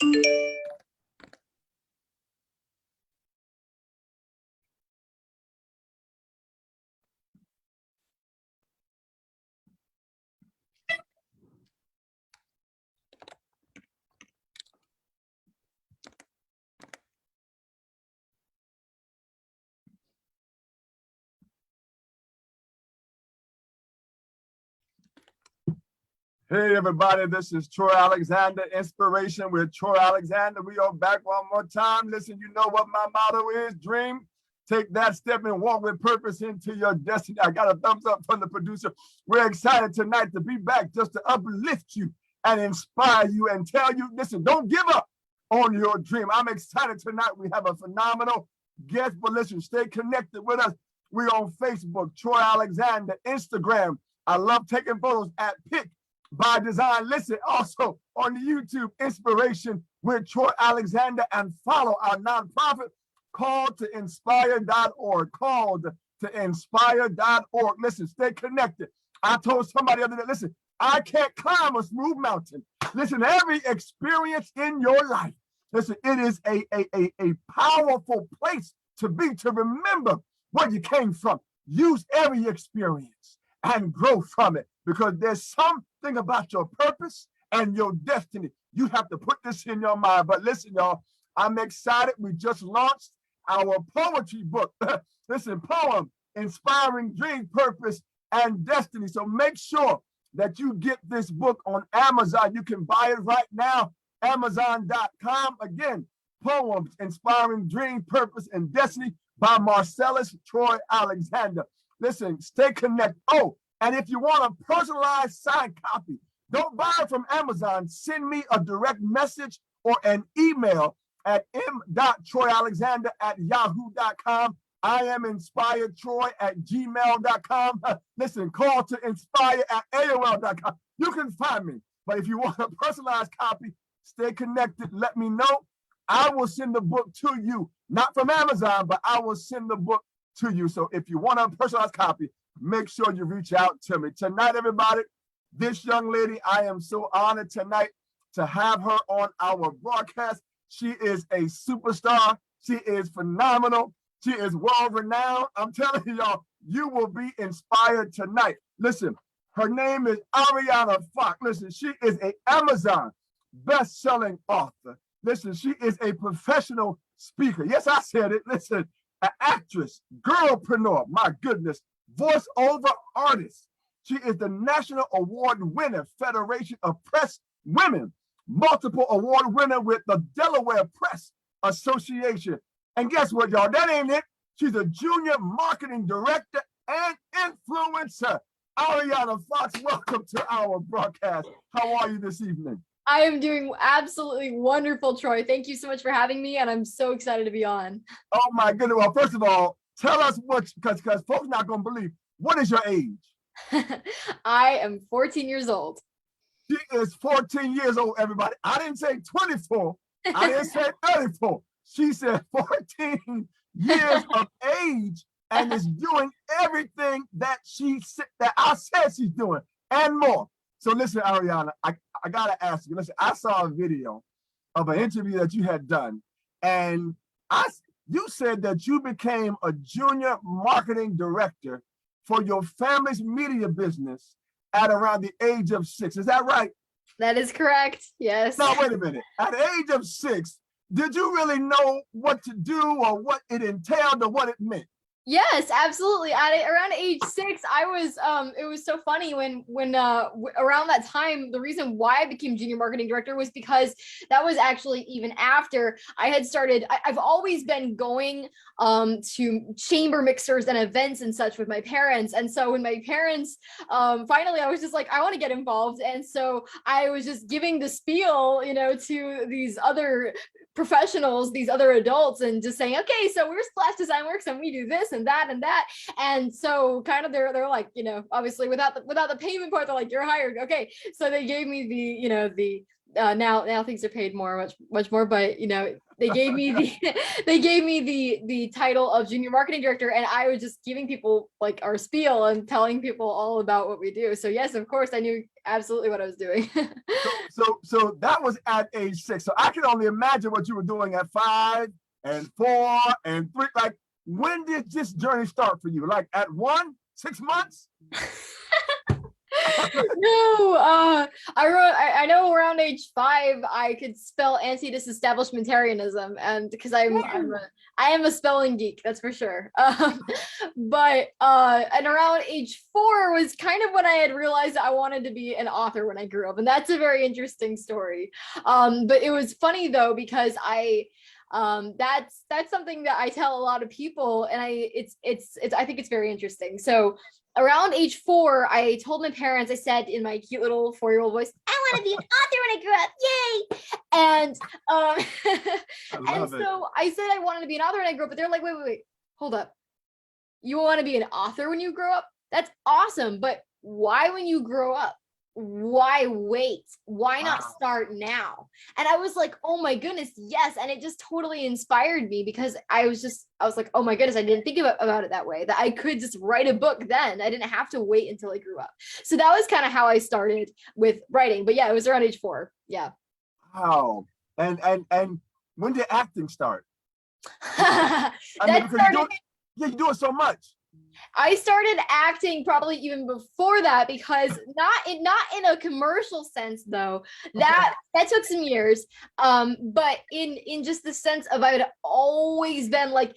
Hey everybody, this is Troy Alexander, Inspiration with Troy Alexander. We are back one more time. Listen, you know what my motto is, dream. Take that step and walk with purpose into your destiny. I got a thumbs up from the producer. We're excited tonight to be back just to uplift you and inspire you and tell you, listen, don't give up on your dream. I'm excited tonight. We have a phenomenal guest, but listen, stay connected with us. We're on Facebook, Troy Alexander, Instagram. I love taking photos at Pick by Design. Listen, also on the YouTube, Inspiration with Troy Alexander, and follow our nonprofit called to inspire.org, called to inspire.org. Listen, stay connected. I told somebody the other day, listen, I can't climb a smooth mountain. Listen, every experience in your life, listen, it is a powerful place to be, to remember where you came from. Use every experience and grow from it, because there's something about your purpose and your destiny. You have to put this in your mind. But listen, y'all, I'm excited. We just launched our poetry book. Listen, poem, Inspiring Dream, Purpose, and Destiny. So make sure that you get this book on Amazon. You can buy it right now, Amazon.com. Again, Poems, Inspiring Dream, Purpose, and Destiny by Marcellus Troy Alexander. Listen, stay connected. Oh, and if you want a personalized signed copy, don't buy it from Amazon. Send me a direct message or an email at m.troyalexander@yahoo.com. I am inspiredtroy@gmail.com. Listen, call to inspire@aol.com. You can find me. But if you want a personalized copy, stay connected. Let me know. I will send the book to you, not from Amazon, but I will send the book to you. So if you want a personalized copy, make sure you reach out to me. Tonight, everybody, this young lady, I am so honored tonight to have her on our broadcast. She is a superstar. She is phenomenal. She is world-renowned. I'm telling y'all, you will be inspired tonight. Listen, her name is Arianna Fox. Listen, she is an Amazon best-selling author. Listen, she is a professional speaker. Yes, I said it. Listen, an actress, girlpreneur, my goodness, voiceover artist. She is the National Award winner, Federation of Press Women, multiple award winner with the Delaware Press Association. And guess what, y'all? That ain't it. She's a junior marketing director and influencer. Arianna Fox, welcome to our broadcast. How are you this evening? I am doing absolutely wonderful, Troy. Thank you so much for having me, and I'm so excited to be on. Oh my goodness. Well, first of all, tell us what, because folks not going to believe, what is your age? I am 14 years old. She is 14 years old, everybody. I didn't say 24. I didn't say 34. She said 14 years of age and is doing everything that I said she's doing and more. So listen, Arianna, I got to ask you, listen, I saw a video of an interview that you had done, and you said that you became a junior marketing director for your family's media business at around the age of 6. Is that right? That is correct. Yes. Now, wait a minute. At the age of 6, did you really know what to do or what it entailed or what it meant? Yes, absolutely. Around age 6, I was, it was so funny when around that time, the reason why I became junior marketing director was because that was actually even after I had started. I've always been going to chamber mixers and events and such with my parents. And so when my parents, finally, I was just like, I want to get involved. And so I was just giving the spiel, you know, to these other professionals, these other adults, and just saying, okay, so we're Splash Design Works and we do this and that and that. And so kind of they're like, you know, obviously without the payment part, they're like, you're hired. Okay. So they gave me the, you know, the now things are paid much more, but you know, they gave me the title of junior marketing director, and I was just giving people like our spiel and telling people all about what we do. So yes, of course, I knew absolutely what I was doing. So that was at age 6. So I can only imagine what you were doing at 5 and 4 and 3. Like, when did this journey start for you? Like at 1, 6 months? No, I know around age 5 I could spell anti-disestablishmentarianism, and because I am a spelling geek, that's for sure. But and around age 4 was kind of when I had realized I wanted to be an author when I grew up, and that's a very interesting story. But it was funny though, because that's something that I tell a lot of people, and I think it's very interesting. So around age 4, I told my parents, I said in my cute little 4-year-old voice, I want to be an author when I grow up. Yay. And so I said I wanted to be an author when I grew up, but they're like, wait, hold up. You want to be an author when you grow up? That's awesome. But why when you grow up? Why wait? Why not start now? And I was like, oh my goodness, yes. And it just totally inspired me, because I was like, oh my goodness, I didn't think about it that way, that I could just write a book then. I didn't have to wait until I grew up. So that was kind of how I started with writing. But yeah, it was around age 4. Yeah. Wow. And when did acting start? You do it so much. I started acting probably even before that, because not in a commercial sense though. That took some years. But in just the sense of, I had always been like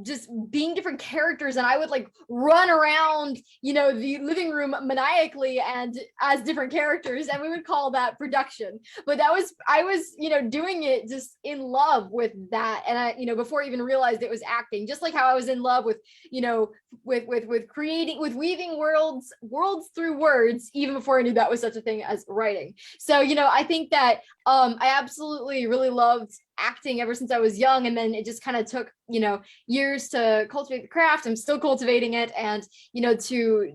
just being different characters, and I would like run around, you know, the living room maniacally and as different characters, and we would call that production. But I was, you know, doing it just in love with that, and I, you know, before I even realized it was acting, just like how I was in love with, you know, with creating, with weaving worlds through words, even before I knew that was such a thing as writing. So, you know, I think that I absolutely really loved acting ever since I was young, and then it just kind of took, you know, years to cultivate the craft. I'm still cultivating it, and you know, to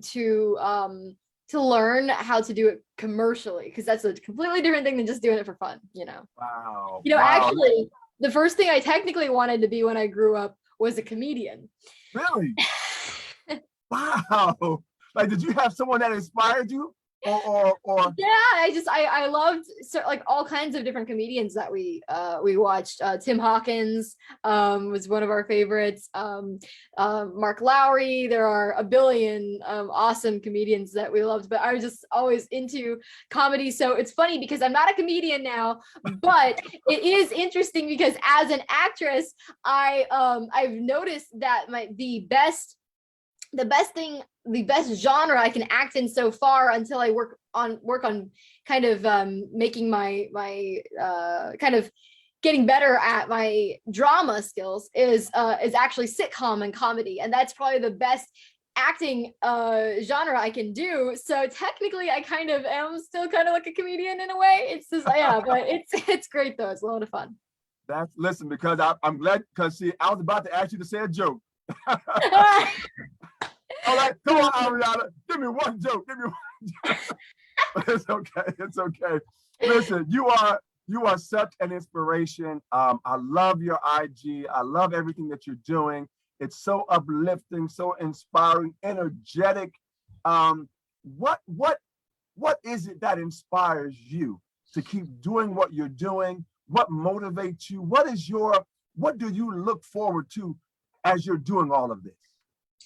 learn how to do it commercially, because that's a completely different thing than just doing it for fun, you know. Wow. You know, actually, the first thing I technically wanted to be when I grew up was a comedian. Really? Wow. Like, did you have someone that inspired you? Or yeah, I loved like all kinds of different comedians that we watched. Tim Hawkins was one of our favorites. Mark Lowry. There are a billion awesome comedians that we loved, but I was just always into comedy. So it's funny because I'm not a comedian now, but it is interesting because as an actress, I've noticed that the best genre I can act in so far, until I work on kind of making my kind of getting better at my drama skills, is actually sitcom and comedy, and that's probably the best acting genre I can do. So technically I kind of am still kind of like a comedian in a way. It's just, yeah, but it's great though. It's a lot of fun. Listen, because I'm glad, because see, I was about to ask you to say a joke. All right, come on, Arianna, give me one joke. But it's okay. It's okay. Listen, you are such an inspiration. I love your IG. I love everything that you're doing. It's so uplifting, so inspiring, energetic. What is it that inspires you to keep doing what you're doing? What motivates you? What do you look forward to as you're doing all of this?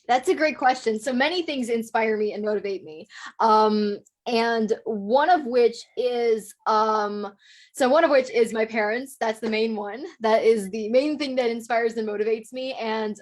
That's a great question. So many things inspire me and motivate me. And one of which is my parents. That's the main one. That is the main thing that inspires and motivates me. And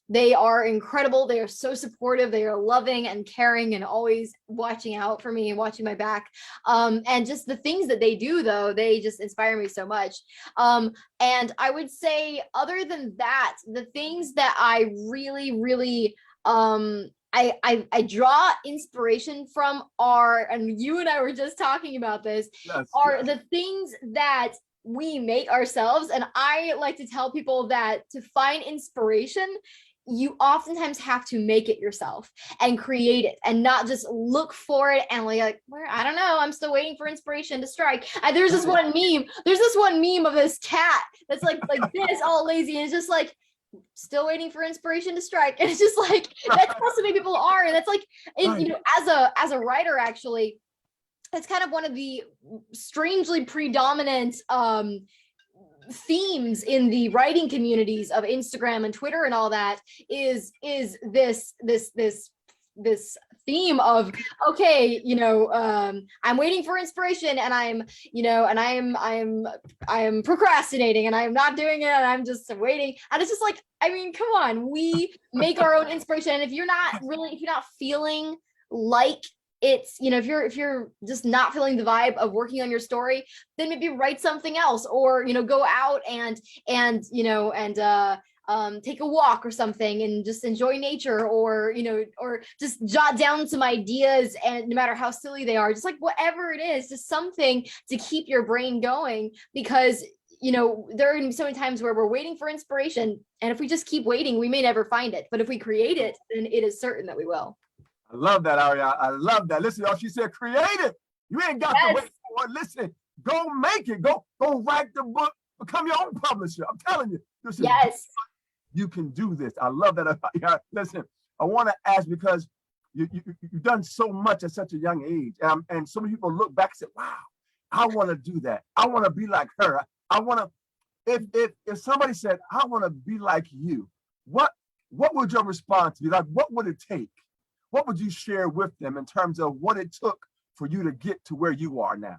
they are incredible. They are so supportive. They are loving and caring and always watching out for me and watching my back. And just the things that they do, though, they just inspire me so much. And I would say, other than that, the things that I really, really I draw inspiration from are, and you and I were just talking about this, the things that we make ourselves. And I like to tell people that to find inspiration, you oftentimes have to make it yourself and create it and not just look for it and like where I don't know, I'm still waiting for inspiration to strike. There's this one meme of this cat that's like this all lazy and it's just like still waiting for inspiration to strike, and it's just like that's how so many people are. And that's like, and you know, as a writer, actually, it's kind of one of the strangely predominant themes in the writing communities of Instagram and Twitter and all that is this theme of, okay, you know, I'm waiting for inspiration and I'm, you know, and I'm procrastinating and I'm not doing it and I'm just waiting. And it's just like, I mean, come on, we make our own inspiration. And if you're not feeling like it's, you know, if you're just not feeling the vibe of working on your story, then maybe write something else, or, you know, go out and you know, and take a walk or something and just enjoy nature, or, you know, or just jot down some ideas, and no matter how silly they are, just like whatever it is, just something to keep your brain going, because, you know, there are going to be so many times where we're waiting for inspiration, and if we just keep waiting, we may never find it. But if we create it, then it is certain that we will. I love that, Arianna. I love that. Listen, y'all, she said create it. You ain't got to wait for it. Listen, go make it. Go write the book. Become your own publisher. I'm telling you. Listen, yes. You can do this. I love that. Listen, I want to ask, because you've done so much at such a young age. And so many people look back and say, wow, I want to do that. I want to be like her. I want to, if somebody said, I want to be like you, what would your response be? Like, what would it take? What would you share with them in terms of what it took for you to get to where you are now?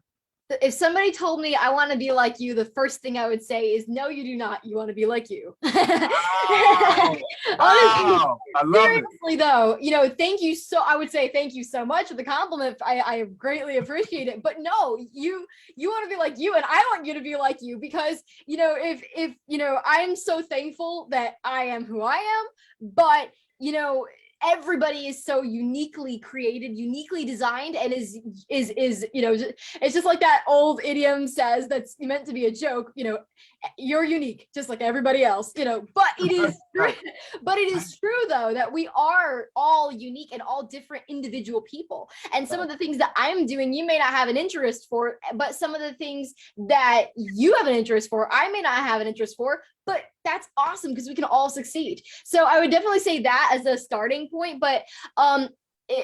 If somebody told me I want to be like you, the first thing I would say is, no, you do not. You want to be like you. Wow. Honestly, Wow. I love seriously, it. though, you know, I would say thank you so much for the compliment. I greatly appreciate it. But no, you want to be like you, and I want you to be like you, because, you know, if you know, I'm so thankful that I am who I am, but, you know, everybody is so uniquely created, uniquely designed, and is you know, it's just like that old idiom says, that's meant to be a joke, you know, you're unique just like everybody else, you know. But it is but it is true, though, that we are all unique and all different individual people, and some of the things that I'm doing you may not have an interest for, but some of the things that you have an interest for I may not have an interest for. But that's awesome, because we can all succeed. So I would definitely say that as a starting point. But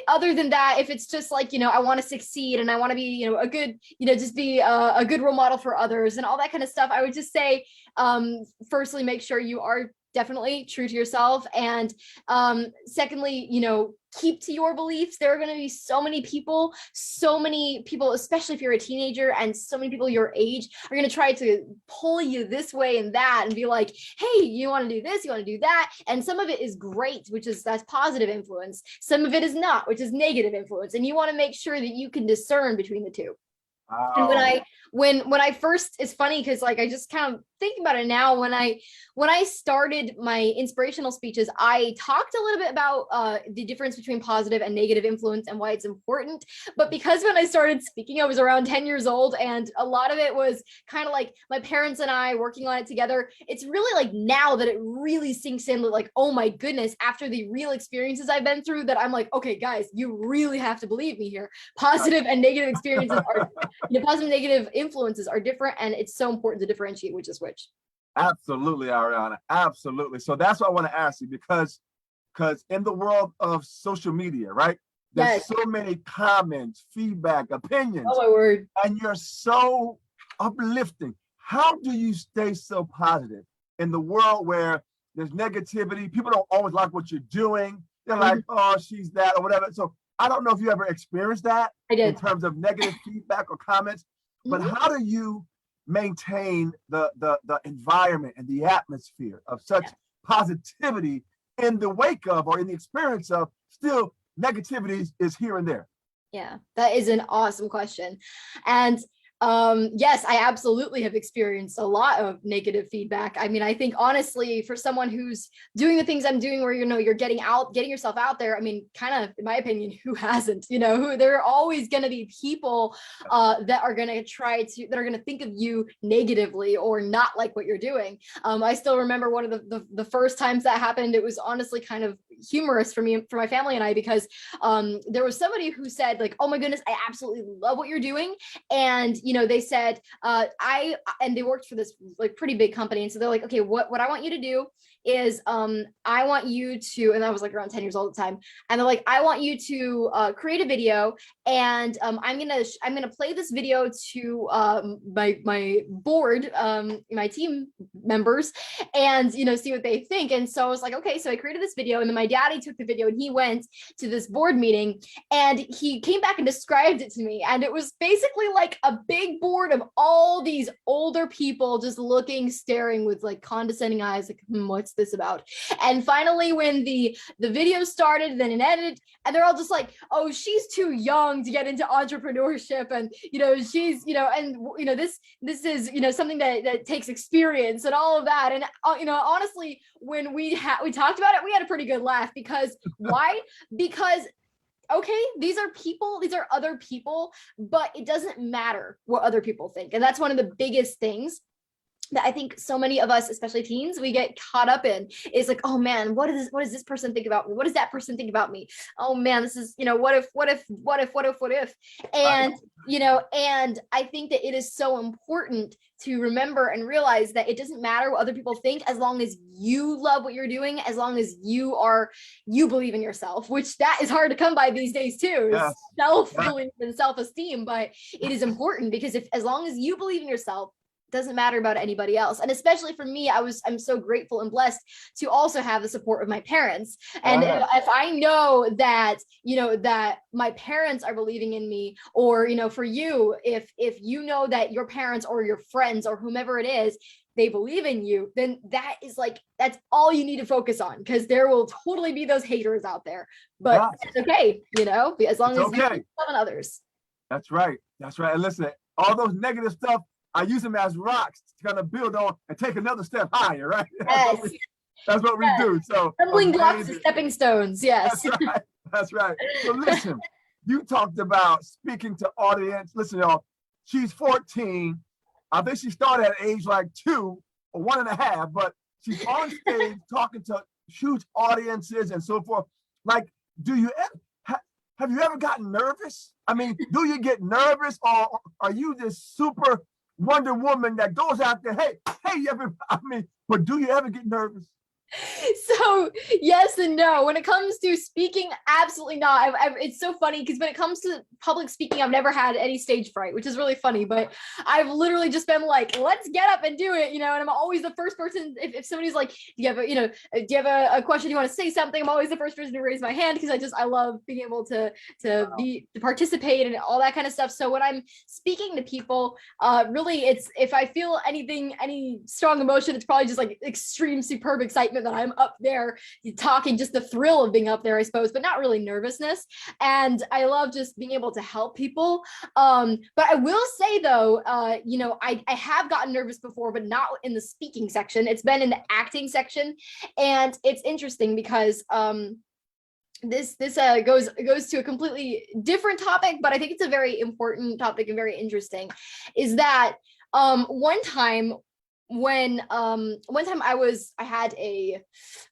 other than that, if it's just like, you know, I want to succeed and I want to be, you know, a good, you know, just be a good role model for others and all that kind of stuff, I would just say, firstly, make sure you are definitely true to yourself. And secondly, you know, keep to your beliefs. There are going to be so many people, especially if you're a teenager, and so many people your age are going to try to pull you this way and that and be like, hey, you want to do this, you want to do that. And some of it is great, that's positive influence. Some of it is not, which is negative influence. And you want to make sure that you can discern between the two. Wow. And when I first, it's funny because like I just kind of think about it now, when I started my inspirational speeches, I talked a little bit about the difference between positive and negative influence and why it's important. But because when I started speaking, I was around 10 years old, and a lot of it was kind of like my parents and I working on it together. It's really like now that it really sinks in, like, oh my goodness, after the real experiences I've been through, that I'm like, okay, guys, you really have to believe me here. Positive and negative experiences are, you know, positive and negative influences are different, and it's so important to differentiate which is which. Absolutely, Arianna. Absolutely. So that's what I want to ask you, because in the world of social media, right? There's so many comments, feedback, opinions. Oh my word. And you're so uplifting. How do you stay so positive in the world where there's negativity? People don't always like what you're doing. They're like, oh, she's that or whatever. So I don't know if you ever experienced that in terms of negative feedback or comments, but how do you maintain the environment and the atmosphere of such positivity in the wake of, or in the experience of, still negativity is here and there? Yeah, that is an awesome question. And Yes, I absolutely have experienced a lot of negative feedback. I mean, I think honestly, for someone who's doing the things I'm doing where, you're getting yourself out there, I mean, kind of, in my opinion, who hasn't, who there are always going to be people that are going to think of you negatively or not like what you're doing. I still remember one of the first times that happened. It was honestly kind of humorous for my family and I, because there was somebody who said like, oh my goodness, I absolutely love what you're doing. And, they said, and they worked for this like pretty big company. And so they're like, okay, what I want you to do is, I want you to, and I was like around 10 years old at the time. And they're like, I want you to create a video, and I'm gonna play this video to my board, my team members, and see what they think. And so I was like, okay, so I created this video, and then my daddy took the video and he went to this board meeting, and he came back and described it to me, and it was basically like a big board of all these older people just staring with like condescending eyes, like, what's this about? And finally, when the video started, then it ended, and they're all just like, oh, she's too young to get into entrepreneurship, and she's this is something that takes experience and all of that. And honestly, when we talked about it, we had a pretty good laugh, because why? Because okay, these are other people, but it doesn't matter what other people think. And that's one of the biggest things that I think so many of us, especially teens, we get caught up in, is like, oh man, what does this person think about me? What does that person think about me? Oh man, this is, what if? And, and I think that it is so important to remember and realize that it doesn't matter what other people think, as long as you love what you're doing, as long as you believe in yourself, which that is hard to come by these days too, Yes. self-belief and self-esteem. But it is important, because as long as you believe in yourself, doesn't matter about anybody else. And especially for me, I'm so grateful and blessed to also have the support of my parents. And if I know that, that my parents are believing in me, or, for you, if you know that your parents or your friends or whomever it is, they believe in you, then that's all you need to focus on, because there will totally be those haters out there. But it's okay, as long as you love others. That's right. And listen, all those negative stuff, I use them as rocks to kind of build on and take another step higher, right? Yes. That's what we do. So stumbling blocks and stepping stones. Yes. That's right. So listen, you talked about speaking to audience. Listen, y'all, she's 14. I think she started at age like 2 or 1.5, but she's on stage talking to huge audiences and so forth. Like, have you ever gotten nervous? I mean, do you get nervous, or are you this super Wonder Woman that goes out there, hey, everybody? I mean, but do you ever get nervous? So yes and no. When it comes to speaking, absolutely not. It's so funny, because when it comes to public speaking, I've never had any stage fright, which is really funny. But I've literally just been like, let's get up and do it, and I'm always the first person. If somebody's like, do you have a question, you want to say something, I'm always the first person to raise my hand, because I love being able to participate and all that kind of stuff. So when I'm speaking to people, really, it's, if I feel any strong emotion, it's probably just like extreme superb excitement that I'm up there talking, just the thrill of being up there, I suppose, but not really nervousness. And I love just being able to help people. But I will say though, I have gotten nervous before, but not in the speaking section. It's been in the acting section. And it's interesting because this goes to a completely different topic, but I think it's a very important topic and very interesting, is that one time I had a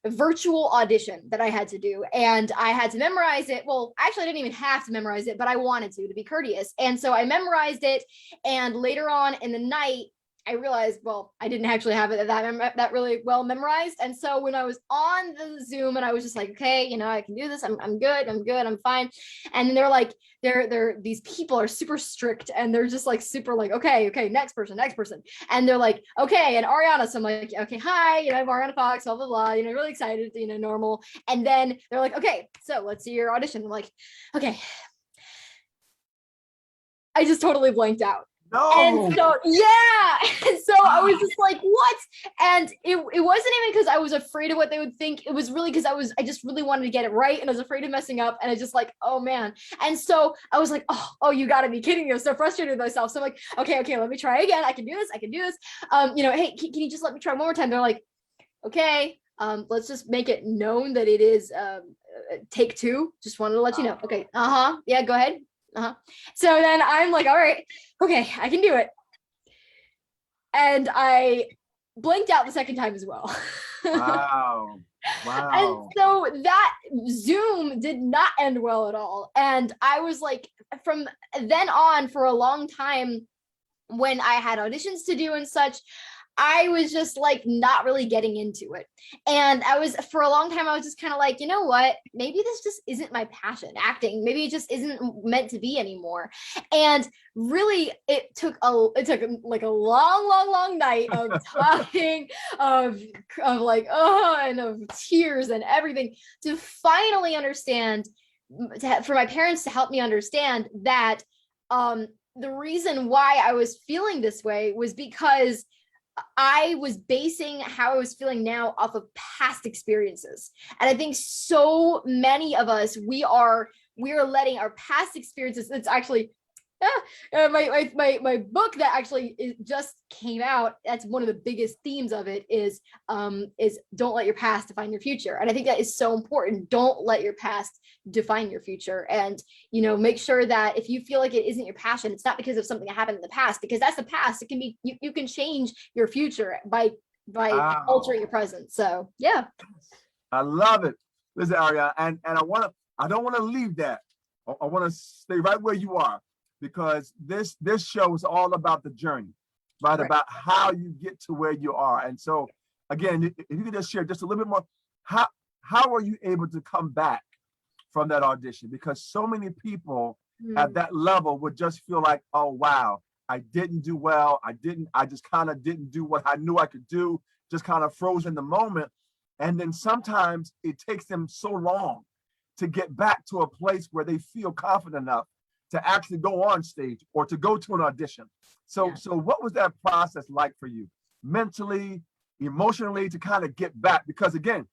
virtual audition that I had to do, and I had to memorize it. Well, actually I didn't even have to memorize it, but I wanted to be courteous. And so I memorized it. And later on in the night, I realized, well, I didn't actually have it that really well memorized. And so when I was on the Zoom and I was just like, okay, I can do this. I'm good. I'm fine. And then they're like, these people are super strict, and they're just like super like, okay, next person. And they're like, okay. And Arianna, so I'm like, okay, hi, I'm Arianna Fox, blah, blah, blah, really excited, normal. And then they're like, okay, so let's see your audition. I'm like, okay. I just totally blanked out. No. And so, yeah. And so I was just like, what? And it wasn't even because I was afraid of what they would think. It was really because I just really wanted to get it right. And I was afraid of messing up. And I just like, oh man. And so I was like, oh, you gotta be kidding me. I was so frustrated with myself. So I'm like, okay, let me try again. I can do this. Hey, can you just let me try one more time? They're like, okay, let's just make it known that it is take two. Just wanted to let you know. Okay. Yeah, go ahead. So then I'm like, all right, okay, I can do it. And I blinked out the second time as well. Wow. And so that Zoom did not end well at all. And I was like, from then on for a long time, when I had auditions to do and such, I was just like not really getting into it. And for a long time, I was just kind of like, you know what? Maybe this just isn't my passion, acting. Maybe it just isn't meant to be anymore. And really, it took like a long night of talking, of like, and of tears and everything to finally understand, for my parents to help me understand that the reason why I was feeling this way was because I was basing how I was feeling now off of past experiences. And I think so many of us, we are letting our past experiences, it's actually my book that actually just came out, that's one of the biggest themes of it is don't let your past define your future. And I think that is so important. Don't let your past define your future. And make sure that if you feel like it isn't your passion, it's not because of something that happened in the past, because that's the past. It can be, you can change your future by altering your present. So yeah, I love it. Listen, Arianna, and I don't want to leave that. I want to stay right where you are, because this show is all about the journey, right? About how you get to where you are. And so again, if you could just share just a little bit more, how are you able to come back from that audition? Because so many people at that level would just feel like, oh wow, I didn't do well. I just kind of didn't do what I knew I could do, just kind of froze in the moment. And then sometimes it takes them so long to get back to a place where they feel confident enough to actually go on stage or to go to an audition. So what was that process like for you, mentally, emotionally, to kind of get back? Because again,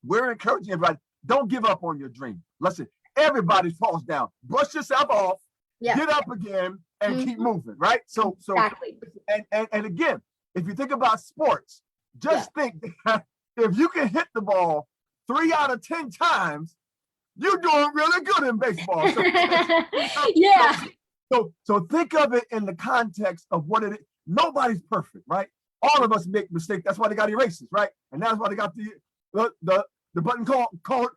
we're encouraging everybody, don't give up on your dream. Listen, everybody falls down. Brush yourself off, get up again, and keep moving, right? So exactly. And again, if you think about sports, just think if you can hit the ball 3 out of 10 times, you're doing really good in baseball. So think of it in the context of what it is. Nobody's perfect, right? All of us make mistakes. That's why they got erasers, right? And that's why they got the button called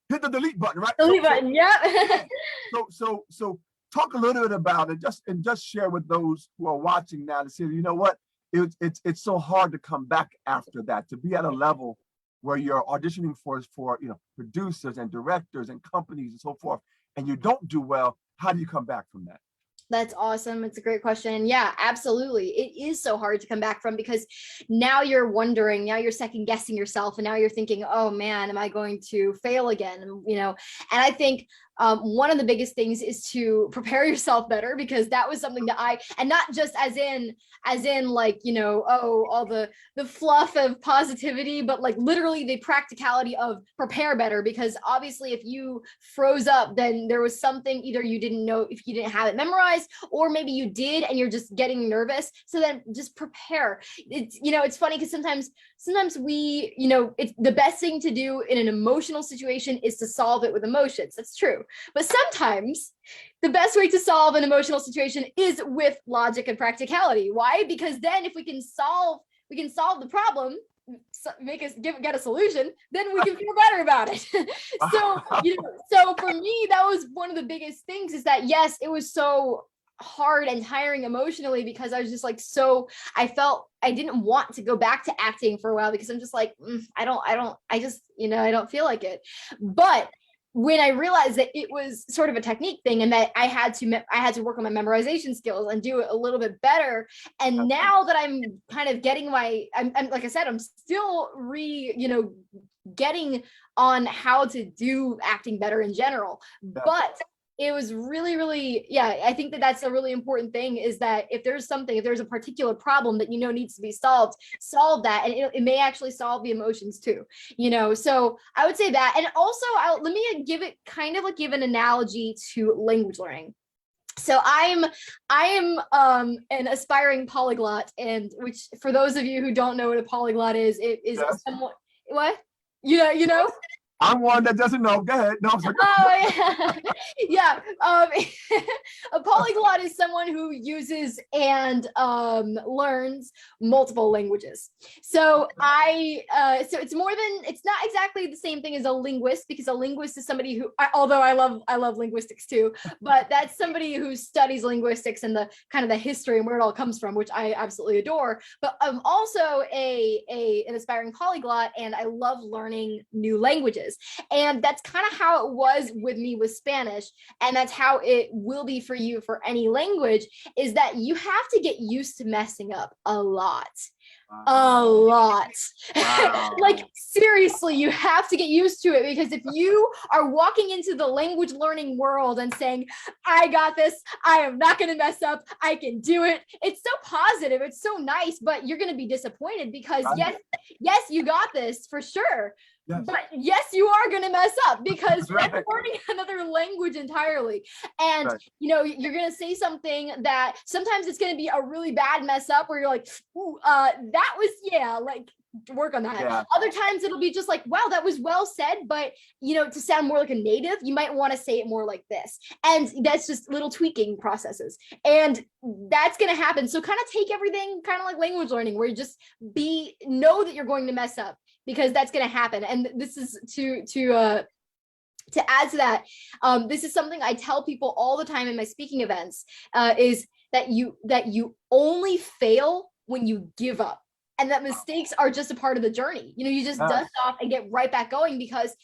hit the delete button, right? Delete button, yeah. So talk a little bit about it, just share with those who are watching now to say, you know what, it's so hard to come back after that, to be at a level where you're auditioning for producers and directors and companies and so forth, and you don't do well. How do you come back from that? That's awesome. It's a great question. Yeah, absolutely. It is so hard to come back from, because now you're wondering, now you're second guessing yourself, and now you're thinking, oh man, am I going to fail again? And I think one of the biggest things is to prepare yourself better, because that was something that and not just as in like, all the fluff of positivity, but like literally the practicality of prepare better. Because obviously if you froze up, then there was something either you didn't know, if you didn't have it memorized, or maybe you did and you're just getting nervous. So then just prepare. It's funny because sometimes we, it's the best thing to do in an emotional situation is to solve it with emotions. That's true. But sometimes the best way to solve an emotional situation is with logic and practicality. Why? Because then if we can solve the problem, get a solution, then we can feel better about it. So for me, that was one of the biggest things, is that yes, it was so hard and tiring emotionally, because I was just like, I felt I didn't want to go back to acting for a while, because I'm just like, I don't feel like it. But when I realized that it was sort of a technique thing, and that I had to work on my memorization skills and do it a little bit better. And now that I'm kind of getting I'm like I said, I'm still getting on how to do acting better in general. But it was really, really, yeah, I think that that's a really important thing, is that if there's a particular problem that needs to be solved, solve that, and it may actually solve the emotions too, so I would say that. And also, let me give an analogy to language learning. So I am an aspiring polyglot, and which, for those of you who don't know what a polyglot is, it is Yes. somewhat, what, you know I'm one that doesn't know. Go ahead. No, I'm sorry. Oh yeah, yeah. A polyglot is someone who uses and learns multiple languages. So so it's not exactly the same thing as a linguist, because a linguist is somebody who, although I love linguistics too, but that's somebody who studies linguistics and the kind of the history and where it all comes from, which I absolutely adore. But I'm also an aspiring polyglot, and I love learning new languages. And that's kind of how it was with me with Spanish. And that's how it will be for you for any language, is that you have to get used to messing up a lot. Wow. Like, seriously, you have to get used to it, because if you are walking into the language learning world and saying, I got this, I am not going to mess up, I can do it, it's so positive, it's so nice, but you're going to be disappointed, because yes, you got this for sure. Yes. But yes, you are going to mess up, because you're learning another language entirely. And, you're going to say something that sometimes it's going to be a really bad mess up, where you're like, ooh, that was, like, work on that. Yeah. Other times it'll be just like, wow, that was well said, but to sound more like a native, you might want to say it more like this. And that's just little tweaking processes. And that's going to happen. So kind of take everything kind of like language learning, where you just know that you're going to mess up, because that's going to happen. And this is to add to that, this is something I tell people all the time in my speaking events, is that you only fail when you give up, and that mistakes are just a part of the journey. You just dust off and get right back going, because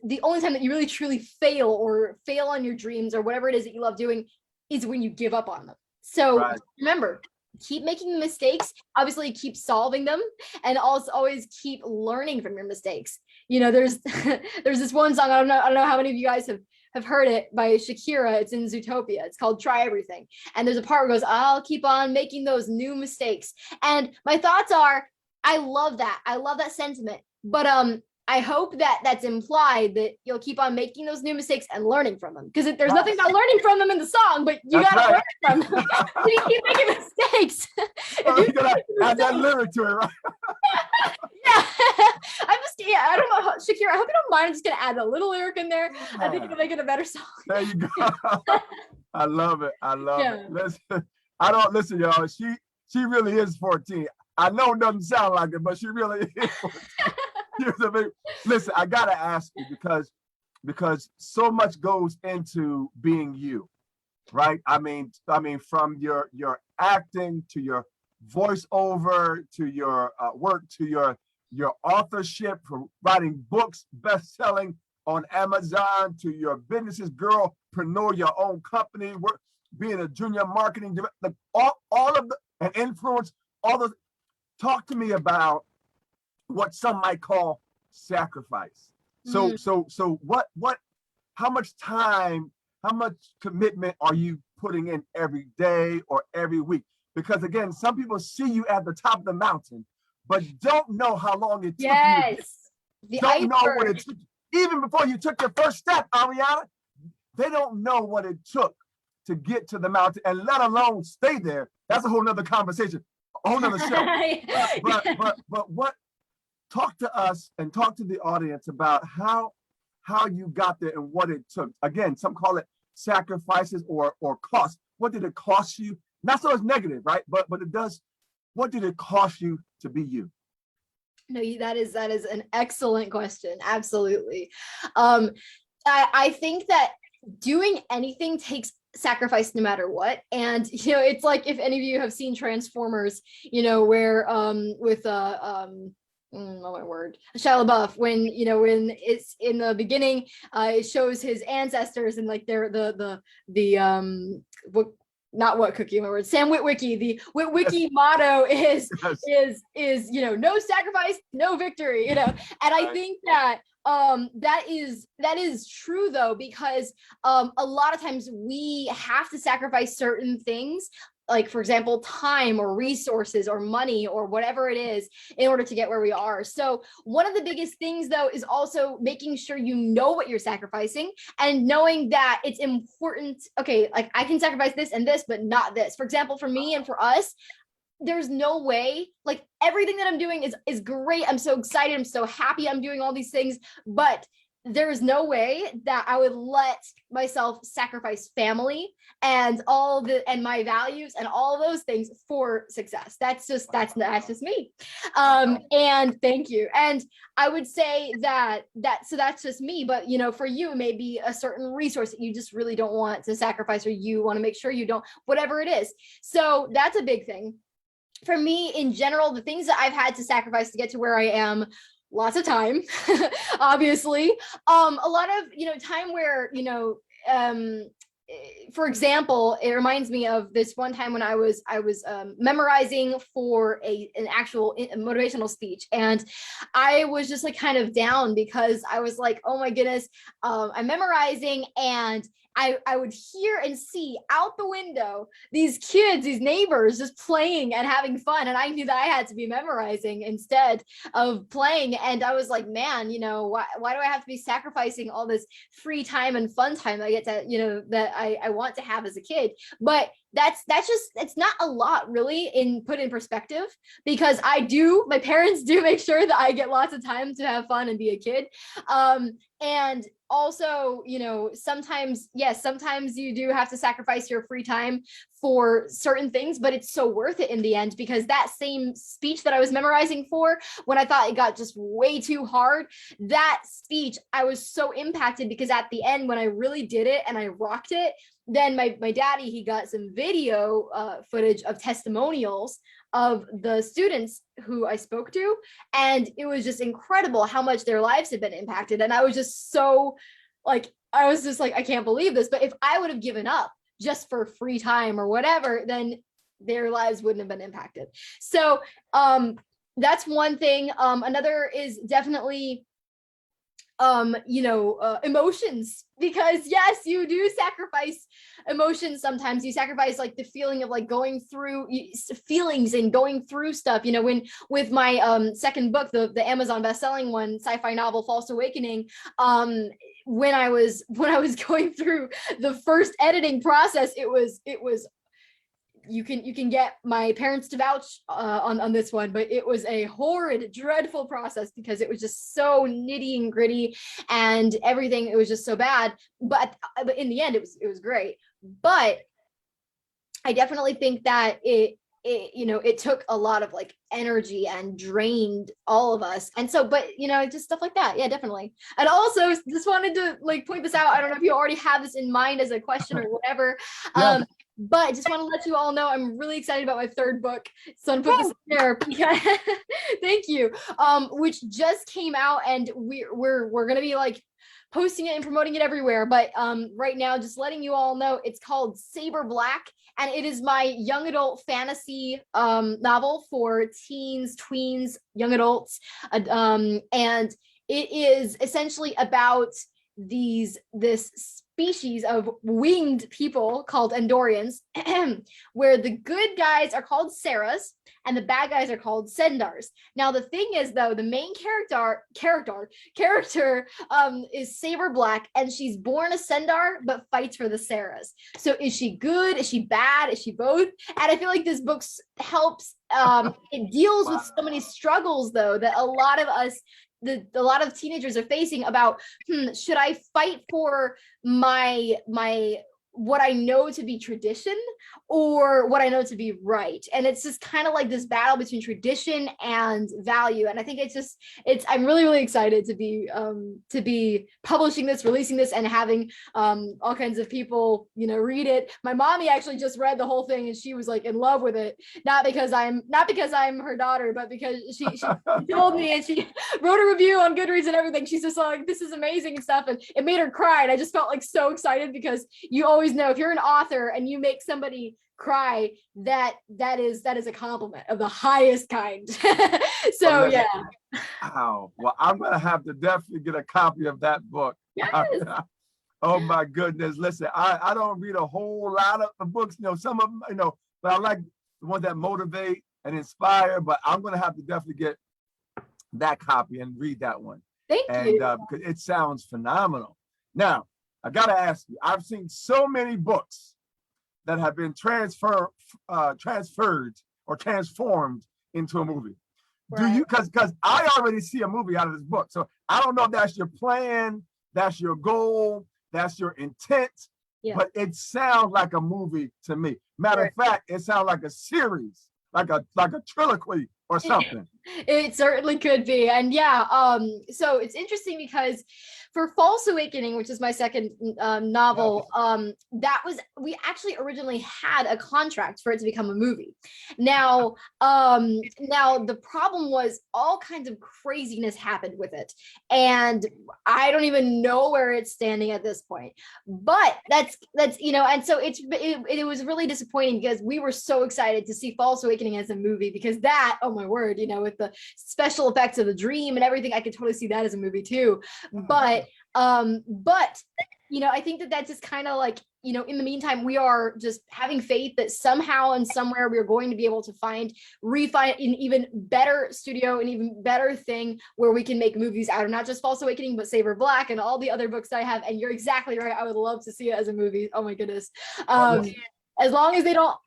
the only time that you really truly fail on your dreams or whatever it is that you love doing is when you give up on them. So remember, keep making mistakes, obviously keep solving them, and also always keep learning from your mistakes. There's this one song, I don't know how many of you guys have heard it, by Shakira. It's in Zootopia. It's called Try Everything. And there's a part where it goes, I'll keep on making those new mistakes. And my thoughts are, I love that. I love that sentiment. But I hope that that's implied, that you'll keep on making those new mistakes and learning from them, because there's nothing about learning from them in the song, but you got to learn from them. You keep making mistakes. You gotta add that lyric to it, right? I don't know, Shakira, I hope you don't mind. I'm just gonna add a little lyric in there. I think it'll make it a better song. There you go. I love it. It. Listen, y'all. She really is 14. I know it doesn't sound like it, but she really is 14. Listen, I gotta ask you, because so much goes into being you, right? I mean, from your acting to your voiceover to your work to your authorship, from writing books, best-selling on Amazon, to your businesses, Girlpreneur, your own company, being a junior marketing director, all of an influence, all the. Talk to me about what some might call sacrifice. So what how much time, how much commitment are you putting in every day or every week? Because again, some people see you at the top of the mountain, but don't know how long it took you. Don't know what it took. Even before you took your first step, Arianna, they don't know what it took to get to the mountain, and let alone stay there. That's a whole nother conversation, a whole nother show. But what? Talk to us and talk to the audience about how you got there and what it took. Again, some call it sacrifices or cost. What did it cost you? Not so it's negative, right? But it does. What did it cost you to be you? No, that is an excellent question. Absolutely. I think that doing anything takes sacrifice no matter what. And it's like, if any of you have seen Transformers, where with oh my word, Shia LaBeouf, when it's in the beginning, it shows his ancestors, and like they're the not what cookie, my word, Sam Witwicky. The Witwicky motto is, you know, no sacrifice, no victory, you know. And I think that that is true though, because a lot of times we have to sacrifice certain things, like for example, time or resources or money or whatever it is, in order to get where we are. So one of the biggest things though is also making sure you know what you're sacrificing, and knowing that it's important. Okay, like I can sacrifice this and this, but not this. For example, for me and for us, there's no way, like everything that I'm doing is great. I'm so excited. I'm so happy I'm doing all these things, but there is no way that I would let myself sacrifice family and and my values and all those things for success. That's just me. And thank you. And I would say so that's just me, but you know, for you, it may be a certain resource that you just really don't want to sacrifice, or you want to make sure you don't, whatever it is. So that's a big thing. For me, in general, the things that I've had to sacrifice to get to where I am, lots of time, obviously, a lot of, you know, time where, you know, for example, it reminds me of this one time when I was memorizing for an actual motivational speech, and I was just like kind of down because I was like, oh my goodness, I'm memorizing, and I would hear and see out the window these kids, these neighbors just playing and having fun. And I knew that I had to be memorizing instead of playing. And I was like, man, you know, why do I have to be sacrificing all this free time and fun time that I get to, you know, that I want to have as a kid? But that's just, it's not a lot really put in perspective, because my parents do make sure that I get lots of time to have fun and be a kid. And also, you know, sometimes you do have to sacrifice your free time for certain things, but it's so worth it in the end, because that same speech that I was memorizing for, when I thought it got just way too hard, that speech, I was so impacted, because at the end, when I really did it and I rocked it, then my daddy, he got some video footage of testimonials of the students who I spoke to. And it was just incredible how much their lives had been impacted. And I was just so like, I can't believe this. But if I would have given up just for free time or whatever, then their lives wouldn't have been impacted. So that's one thing. Another is definitely emotions, because yes, you do sacrifice emotions. Sometimes you sacrifice like the feeling of like going through feelings and going through stuff, you know. When with my second book, the Amazon best-selling one, sci-fi novel False Awakening, when I was going through the first editing process, it was you can get my parents to vouch on this one, but it was a horrid, dreadful process, because it was just so nitty and gritty and everything. It was just so bad. But in the end, it was great. But I definitely think that it took a lot of like energy and drained all of us. And so, but you know, just stuff like that. Yeah, definitely. And also just wanted to like point this out. I don't know if you already have this in mind as a question or whatever. Yeah. But I just want to let you all know I'm really excited about my third book. So I'm gonna put this in there because thank you. Which just came out, and we're gonna be like posting it and promoting it everywhere. But right now, just letting you all know, it's called Saber Black, and it is my young adult fantasy novel for teens, tweens, young adults, and it is essentially about this species of winged people called Andorians, where the good guys are called Sarahs and the bad guys are called Sendars. Now the thing is though, the main character is Saber Black, and she's born a Sendar but fights for the Sarahs. So is she good? Is she bad? Is she both? And I feel like this book helps. It deals with so many struggles though that a lot of us, a lot of teenagers are facing about, should I fight for my what I know to be tradition or what I know to be right? And it's just kind of like this battle between tradition and value. And I think I'm really, really excited to be publishing this, releasing this, and having all kinds of people, you know, read it. My mommy actually just read the whole thing, and she was like in love with it. Not because I'm her daughter, but because she told me, and she wrote a review on Goodreads and everything. She's just like, this is amazing and stuff. And it made her cry. And I just felt like so excited, because you always always know if you're an author and you make somebody cry, that is a compliment of the highest kind. So yeah. Wow. Well, I'm gonna have to definitely get a copy of that book. Yes. Oh my goodness. Listen, I don't read a whole lot of the books, some of them, but I like the ones that motivate and inspire, but I'm gonna have to definitely get that copy and read that one. Thank you. Because it sounds phenomenal. Now, I gotta ask you, I've seen so many books that have been transferred or transformed into a movie. Right. Do you, because I already see a movie out of this book. So I don't know if that's your plan, that's your goal, that's your intent, but it sounds like a movie to me. Matter of fact, it sounds like a series, like a triloquy or something. It certainly could be. And so it's interesting because for False Awakening, which is my second novel, we actually originally had a contract for it to become a movie. Now the problem was all kinds of craziness happened with it, and I don't even know where it's standing at this point. But that's and so it was really disappointing because we were so excited to see False Awakening as a movie, because that, oh my word, with the special effects of the dream and everything, I could totally see that as a movie too. But I think that just kind of like, in the meantime, we are just having faith that somehow and somewhere we're going to be able to refine an even better studio, an even better thing where we can make movies out of not just False Awakening, but Saber Black and all the other books that I have. And you're exactly right. I would love to see it as a movie. Oh my goodness. As long as they don't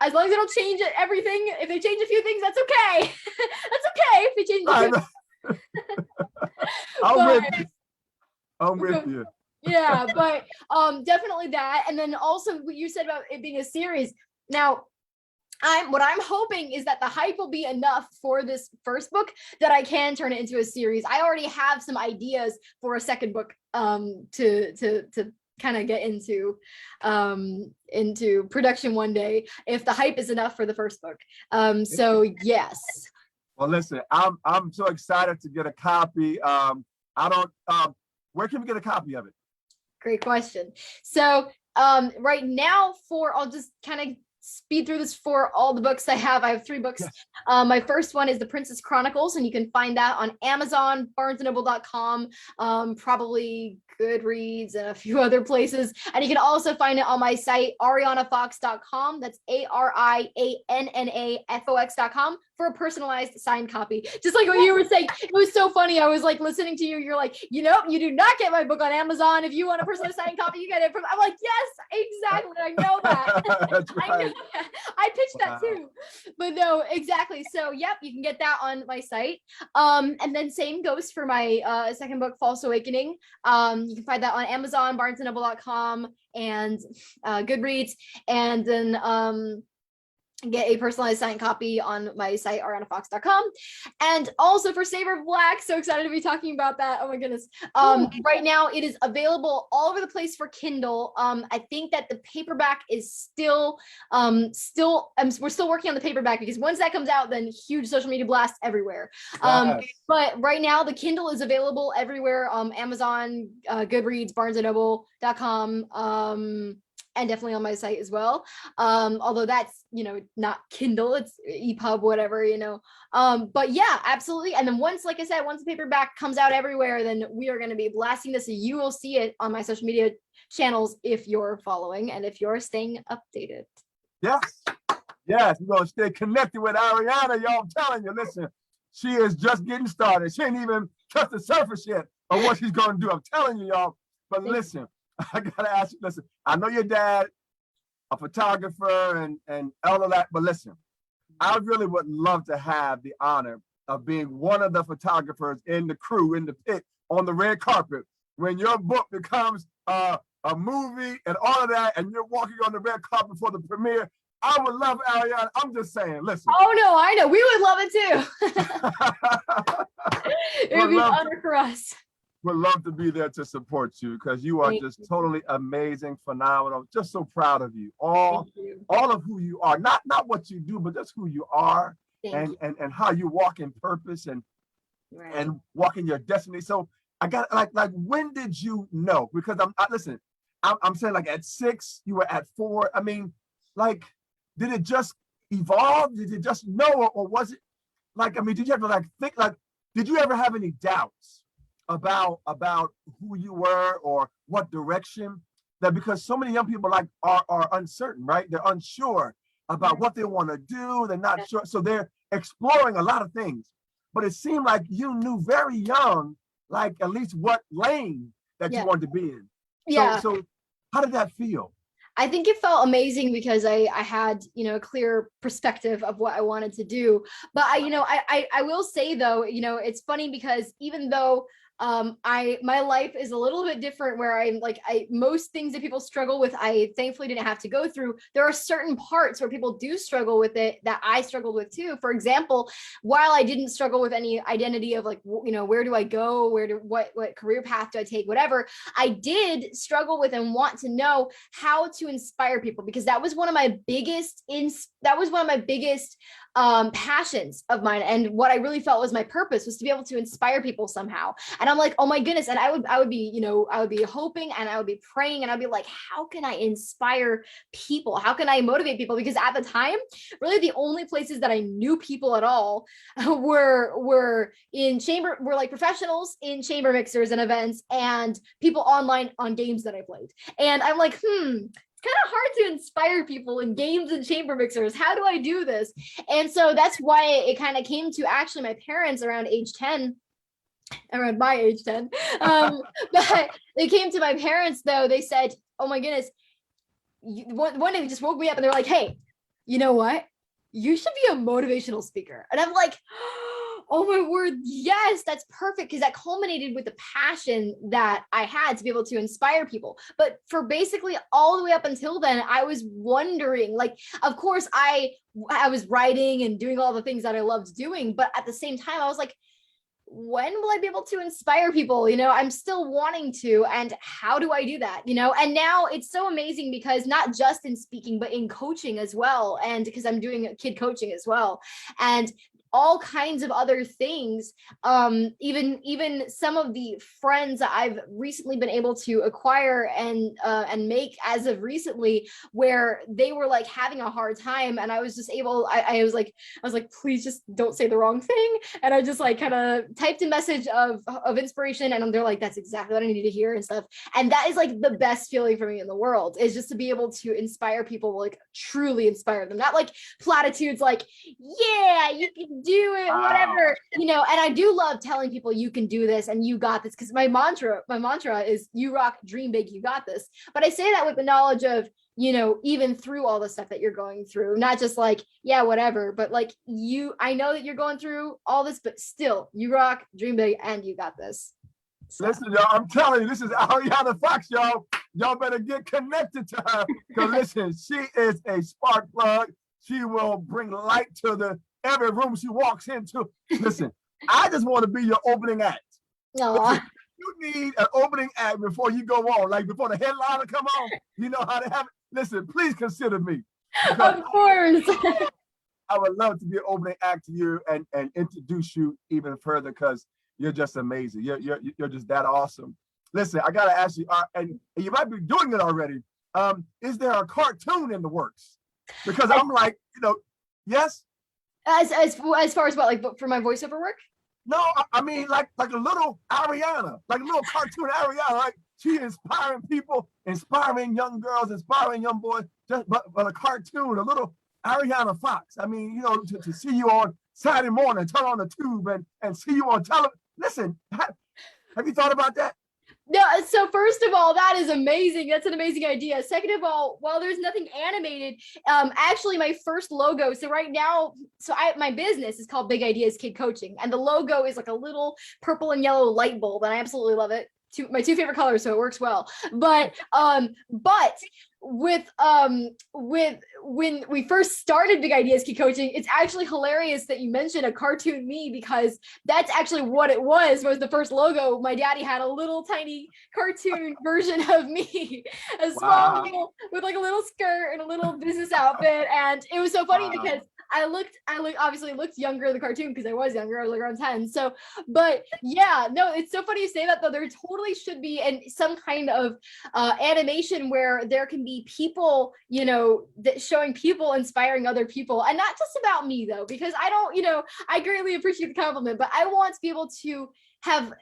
change it, everything. If they change a few things, that's okay. That's okay if they change a few things. I'm with you. Yeah, but definitely that. And then also what you said about it being a series. Now, what I'm hoping is that the hype will be enough for this first book that I can turn it into a series. I already have some ideas for a second book to kind of get into production one day if the hype is enough for the first book. So yes. Well, listen, I'm so excited to get a copy. Where can we get a copy of it? Great question. So right now, I'll just kind of speed through this for all the books I have. I have 3 books. Yes. My first one is The Princess Chronicles, and you can find that on Amazon, BarnesandNoble.com, probably Goodreads and a few other places. And you can also find it on my site, ariannafox.com. That's ARIANNAFOX.com for a personalized signed copy. Just like what you were saying, it was so funny. I was like listening to you. You're like, you do not get my book on Amazon. If you want a personalized signed copy, you get it from. I'm like, yes, exactly. I know that. That's right. I know that. I pitched that too. But no, exactly. So yep, you can get that on my site. And then same goes for my second book, False Awakening. You can find that on Amazon, BarnesandNoble.com, and Goodreads, and then get a personalized signed copy on my site, ariannafox.com. And also for Saber Black, so excited to be talking about that. Oh my goodness. Right now it is available all over the place for Kindle. I think that the paperback is still we're still working on the paperback, because once that comes out, then huge social media blast everywhere. Yes. But right now the Kindle is available everywhere. Amazon, Goodreads, BarnesandNoble.com, and definitely on my site as well. Although that's, not Kindle, it's EPUB, whatever, but yeah, absolutely. And then once the paperback comes out everywhere, then we are going to be blasting this. So you will see it on my social media channels if you're following and if you're staying updated. Yes. Yes. We're going to stay connected with Arianna. Y'all, I'm telling you, listen, she is just getting started. She ain't even touched the surface yet of what she's going to do. I'm telling you, y'all. But listen, I gotta ask you, listen, I know your dad, a photographer and all of that, but listen, I really would love to have the honor of being one of the photographers in the crew, in the pit, on the red carpet, when your book becomes a movie and all of that, and you're walking on the red carpet for the premiere. I would love Arianna. I'm just saying, listen. Oh no, I know. We would love it too. It would be an honor for us. Would love to be there to support you, because you are just totally amazing, phenomenal. Just so proud of you. All of who you are, not what you do, but just who you are, and how you walk in purpose and walk in your destiny. So I got like when did you know? Because listen, I'm saying like at 6, you were at 4. I mean, like, did it just evolve? Did it just know, or was it like, I mean, did you have to like think like, did you ever have any doubts about who you were or what direction? That because so many young people like are uncertain, right? They're unsure about what they want to do. They're not sure, so they're exploring a lot of things. But it seemed like you knew very young, like at least what lane that you wanted to be in. So how did that feel? I think it felt amazing because I had, you know, a clear perspective of what I wanted to do. But I will say though, you know, it's funny because even though my life is a little bit different where I'm like, most things that people struggle with, I thankfully didn't have to go through. There are certain parts where people do struggle with it that I struggled with too. For example, while I didn't struggle with any identity of like, you know, where do I go? What career path do I take? Whatever. I did struggle with and want to know how to inspire people, because that was one of my biggest passions of mine, and what I really felt was my purpose was to be able to inspire people somehow. And I'm like, oh my goodness. And I would be, you know, I would be hoping and I would be praying and I'd be like, how can I inspire people? How can I motivate people? Because at the time, really the only places that I knew people at all were like professionals in chamber mixers and events and people online on games that I played. And I'm like, kind of hard to inspire people in games and chamber mixers. How do I do this? And so that's why it kind of came to actually my parents around my age 10. But they came to my parents though. They said, oh my goodness. One day they just woke me up and they're like, hey, you know what? You should be a motivational speaker. And I'm like, oh my word, yes, that's perfect, because that culminated with the passion that I had to be able to inspire people. But for basically all the way up until then, I was wondering, like, of course, I was writing and doing all the things that I loved doing, but at the same time, I was like, when will I be able to inspire people? You know, I'm still wanting to, and how do I do that? You know, and now it's so amazing because not just in speaking, but in coaching as well. And because I'm doing kid coaching as well. And all kinds of other things. Even some of the friends that I've recently been able to acquire and make as of recently, where they were like having a hard time, and I was just able. I was like, please just don't say the wrong thing. And I just like kind of typed a message of inspiration, and they're like, that's exactly what I need to hear and stuff. And that is like the best feeling for me in the world, is just to be able to inspire people, like truly inspire them, not like platitudes, like, yeah, you can do it, whatever, you know. And I do love telling people you can do this and you got this, because my mantra is you rock, dream big, you got this. But I say that with the knowledge of, you know, even through all the stuff that you're going through, not just like, yeah, whatever, but like I know that you're going through all this, but still you rock, dream big, and you got this. So. Listen, y'all, I'm telling you, this is Arianna Fox, y'all. Y'all better get connected to her, because listen, she is a spark plug. She will bring light to every room she walks into. Listen, I just want to be your opening act. Listen, you need an opening act before you go on, like before the headliner come on. You know how to have it. Listen, please consider me. Of course. I would love to be an opening act to you and introduce you even further, because you're just amazing. You're just that awesome. Listen, I gotta ask you, and you might be doing it already. Is there a cartoon in the works? Because I'm like, you know, yes. As far as what, like for my voiceover work? No, I mean like a little Arianna, like a little cartoon Arianna, like she inspiring people, inspiring young girls, inspiring young boys, but a cartoon, a little Arianna Fox. I mean, you know, to see you on Saturday morning, turn on the tube and see you on television. Listen, have you thought about that? No, so first of all, that is amazing. That's an amazing idea. Second of all, while there's nothing animated, actually my first logo, so right now, my business is called Big Ideas Kid Coaching, and the logo is like a little purple and yellow light bulb, and I absolutely love it. My two favorite colors, so it works well. But when we first started Big Ideas Kid Coaching, it's actually hilarious that you mentioned a cartoon me, because that's actually what it was the first logo. My daddy had a little tiny cartoon version of me, a small little, with like a little skirt and a little business outfit, and it was so funny because I obviously looked younger in the cartoon because I was younger. I was like around 10. So, but yeah, no, it's so funny to say that, though. There totally should be some kind of animation where there can be people, that showing people inspiring other people, and not just about me, though, because I don't, I greatly appreciate the compliment, but I want to be able to have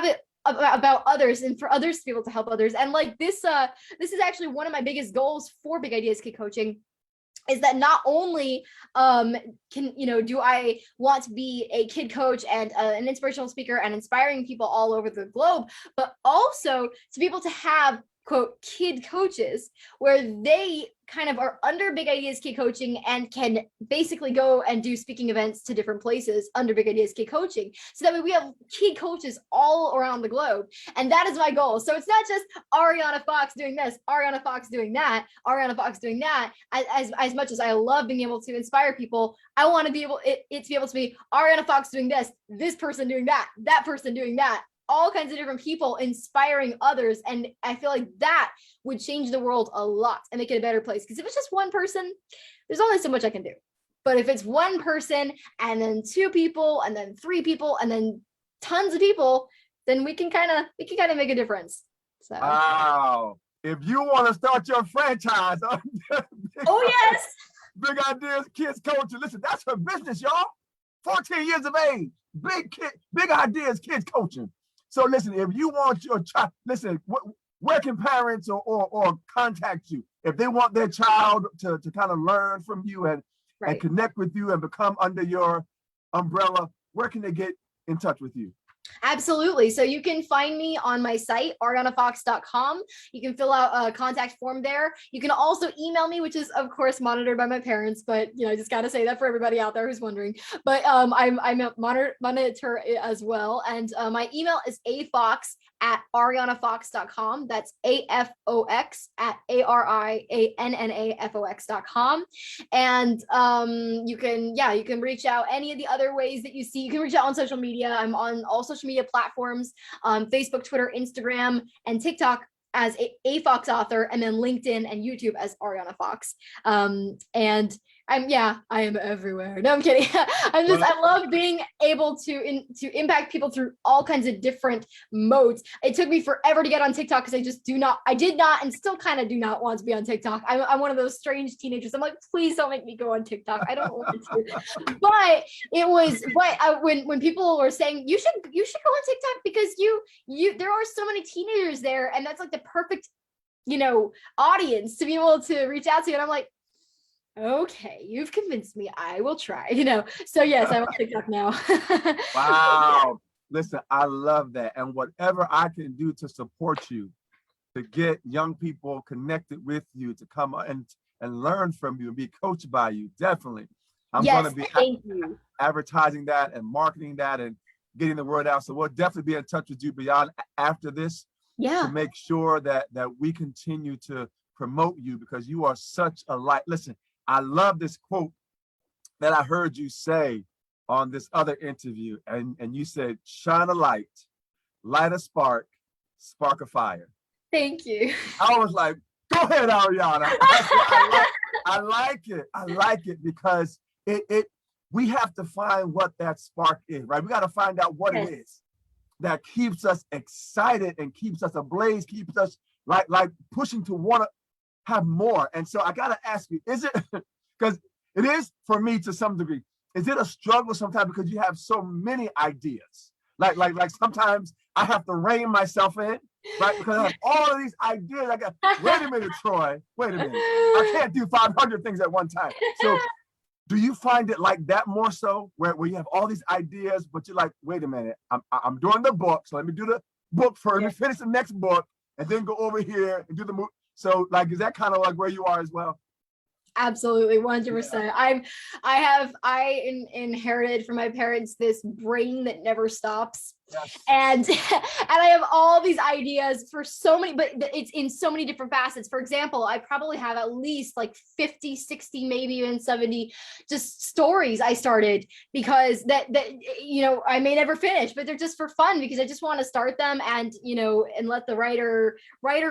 it about others, and for others to be able to help others. And like this is actually one of my biggest goals for Big Ideas Kid Coaching, is that not only do I want to be a kid coach and an inspirational speaker and inspiring people all over the globe, but also to be able to have, quote, kid coaches where they kind of are under Big Ideas Kid Coaching and can basically go and do speaking events to different places under Big Ideas Kid Coaching. So that way we have kid coaches all around the globe. And that is my goal. So it's not just Arianna Fox doing this, Arianna Fox doing that, Arianna Fox doing that. As much as I love being able to inspire people, I want to be able to be able to be Arianna Fox doing this person doing that person doing that. All kinds of different people inspiring others. And I feel like that would change the world a lot and make it a better place. Because if it's just one person, there's only so much I can do. But if it's one person and then 2 people and then 3 people and then tons of people, then we can kind of make a difference. So wow. If you want to start your franchise, yes, Big Ideas Kids Coaching. Listen, that's her business, y'all. 14 years of age, Big Ideas Kids Coaching. So listen, if you want your child, listen, where can parents or contact you if they want their child to kind of learn from you and connect with you and become under your umbrella? Where can they get in touch with you? Absolutely. So you can find me on my site, ariannafox.com. You can fill out a contact form there. You can also email me, which is of course monitored by my parents, but I just got to say that for everybody out there who's wondering. But I'm a monitor as well. And my email is afox@ariannafox.com. That's AFOX@ARIANNAFOX.com. And you can reach out any of the other ways that you see. You can reach out on social media. I'm on all social media platforms, Facebook, Twitter, Instagram, and TikTok as a Fox author, and then LinkedIn and YouTube as Arianna Fox. And I am everywhere. No, I'm kidding. I love being able to impact people through all kinds of different modes. It took me forever to get on TikTok because I did not and still kind of do not want to be on TikTok. I'm one of those strange teenagers. I'm like, please don't make me go on TikTok. I don't want to. But when people were saying you should go on TikTok because there are so many teenagers there, and that's like the perfect audience to be able to reach out to. And I'm like, okay, you've convinced me. I will try, So yes, I'm on TikTok now. Wow. Listen, I love that. And whatever I can do to support you, to get young people connected with you, to come and learn from you and be coached by you, definitely. I'm going to be advertising that and marketing that and getting the word out. So we'll definitely be in touch with you beyond after this to make sure that we continue to promote you, because you are such a light. Listen, I love this quote that I heard you say on this other interview, and you said, shine a light, light a spark, spark a fire. Thank you. I was like, go ahead, Arianna. I like it because we have to find what that spark is, right? We got to find out what it is that keeps us excited and keeps us ablaze, keeps us like pushing to want to have more. And so I got to ask you, is it, because it is for me to some degree, is it a struggle sometimes because you have so many ideas? Like sometimes I have to rein myself in, right? Because I have all of these ideas. Wait a minute, Troy, wait a minute. I can't do 500 things at one time. So do you find it like that more so, where you have all these ideas, but you're like, wait a minute, I'm doing the book, so let me do the book first, let me finish the next book, and then go over here and do the movie. So is that kind of like where you are as well? Absolutely, 100%. I inherited from my parents this brain that never stops. Yes. And I have all these ideas for so many, but it's in so many different facets. For example, I probably have at least like 50, 60, maybe even 70 just stories I started because that you know, I may never finish, but they're just for fun because I just want to start them and, you know, and let the writer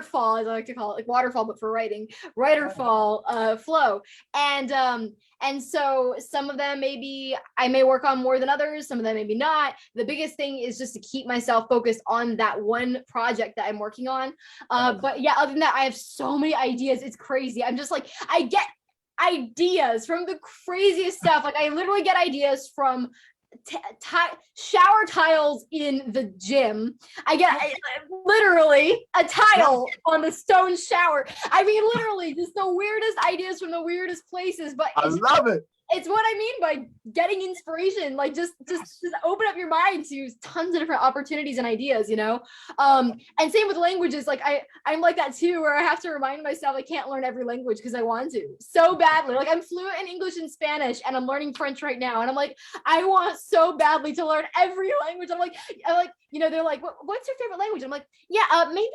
fall, as I like to call it, like waterfall, but for writing, writer fall flow. And so some of them maybe I may work on more than others, some of them maybe not. The biggest thing is just to keep myself focused on that one project that I'm working on. But yeah, other than that, I have so many ideas. It's crazy. I'm just like, I get ideas from the craziest stuff. Like I literally get ideas from shower tiles in the gym. I get literally a tile on the stone shower. I mean, literally just the weirdest ideas from the weirdest places, but I love it. It's what I mean by getting inspiration. Like just open up your mind to tons of different opportunities and ideas, you know? And same with languages. Like I'm like that too, where I have to remind myself I can't learn every language because I want to so badly. Like I'm fluent in English and Spanish and I'm learning French right now. And I'm like, I want so badly to learn every language. I'm like, you know, they're like, what's your favorite language? I'm like, yeah, maybe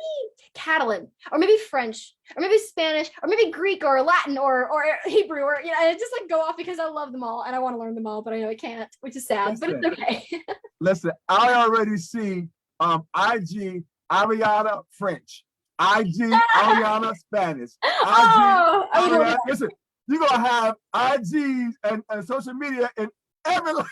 Catalan or maybe French or maybe Spanish or maybe Greek or Latin or Hebrew, or, you know, I just like go off because I love them all and I want to learn them all, but I know I can't, which is sad, but it's okay. Listen, I already see IG Arianna French, IG Arianna Spanish, IG Arianna. Listen, you're gonna have IGs and social media in every language.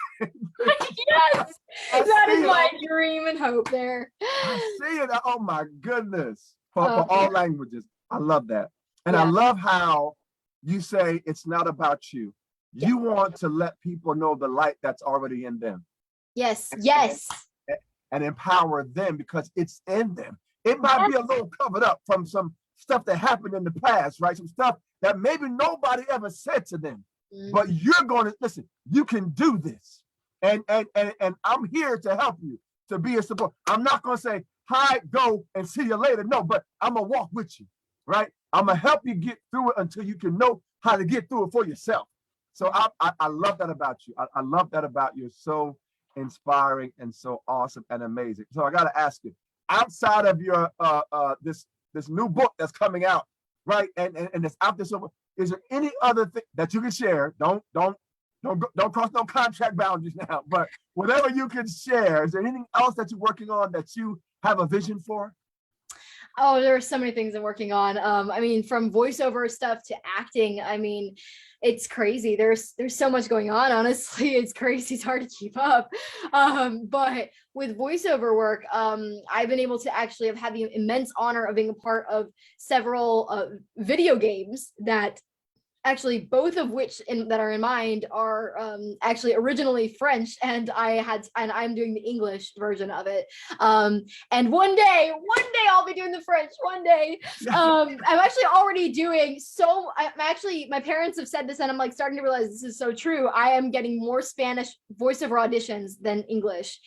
Yes, that is my dream and hope there. I see it. Oh my goodness. For all languages. I love that. And I love how you say it's not about you. You want to let people know the light that's already in them. Yes, yes. And empower them because it's in them. It might be a little covered up from some stuff that happened in the past, right? Some stuff that maybe nobody ever said to them. But you're going to listen, you can do this. And I'm here to help you, to be a support. I'm not going to say, hi, go and see you later. No, but I'm going to walk with you, right? I'm going to help you get through it until you can know how to get through it for yourself. So I love that about you. I love that about you. So inspiring and so awesome and amazing. So I got to ask you, outside of your this new book that's coming out, right? And it's out there. So is there any other thing that you can share? Don't cross no contract boundaries now, but whatever you can share, is there anything else that you're working on that you have a vision for? Oh, there are so many things I'm working on. I mean, from voiceover stuff to acting. I mean, it's crazy. There's so much going on. Honestly, it's crazy. It's hard to keep up. But with voiceover work, I've been able to actually have had the immense honor of being a part of several video games that actually both of which that are in mind are actually originally French, and I'm doing the English version of it. And one day I'll be doing the French one day. I'm actually already doing my parents have said this and I'm like starting to realize this is so true. I am getting more Spanish voiceover auditions than English.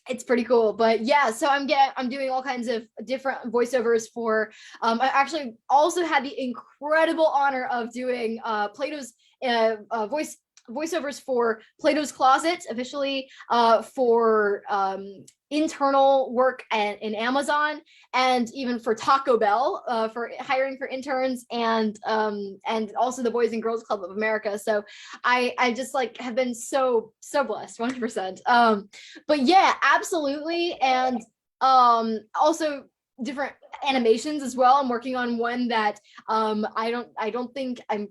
It's pretty cool, but yeah, so I'm doing all kinds of different voiceovers for I actually also had the incredible honor of doing Plato's voiceovers for Plato's Closet, officially for internal work in Amazon, and even for Taco Bell for hiring for interns, and also the Boys and Girls Club of America. So I just like have been so blessed, 100%. But yeah, absolutely. And also different animations as well. I'm working on one that I don't think I'm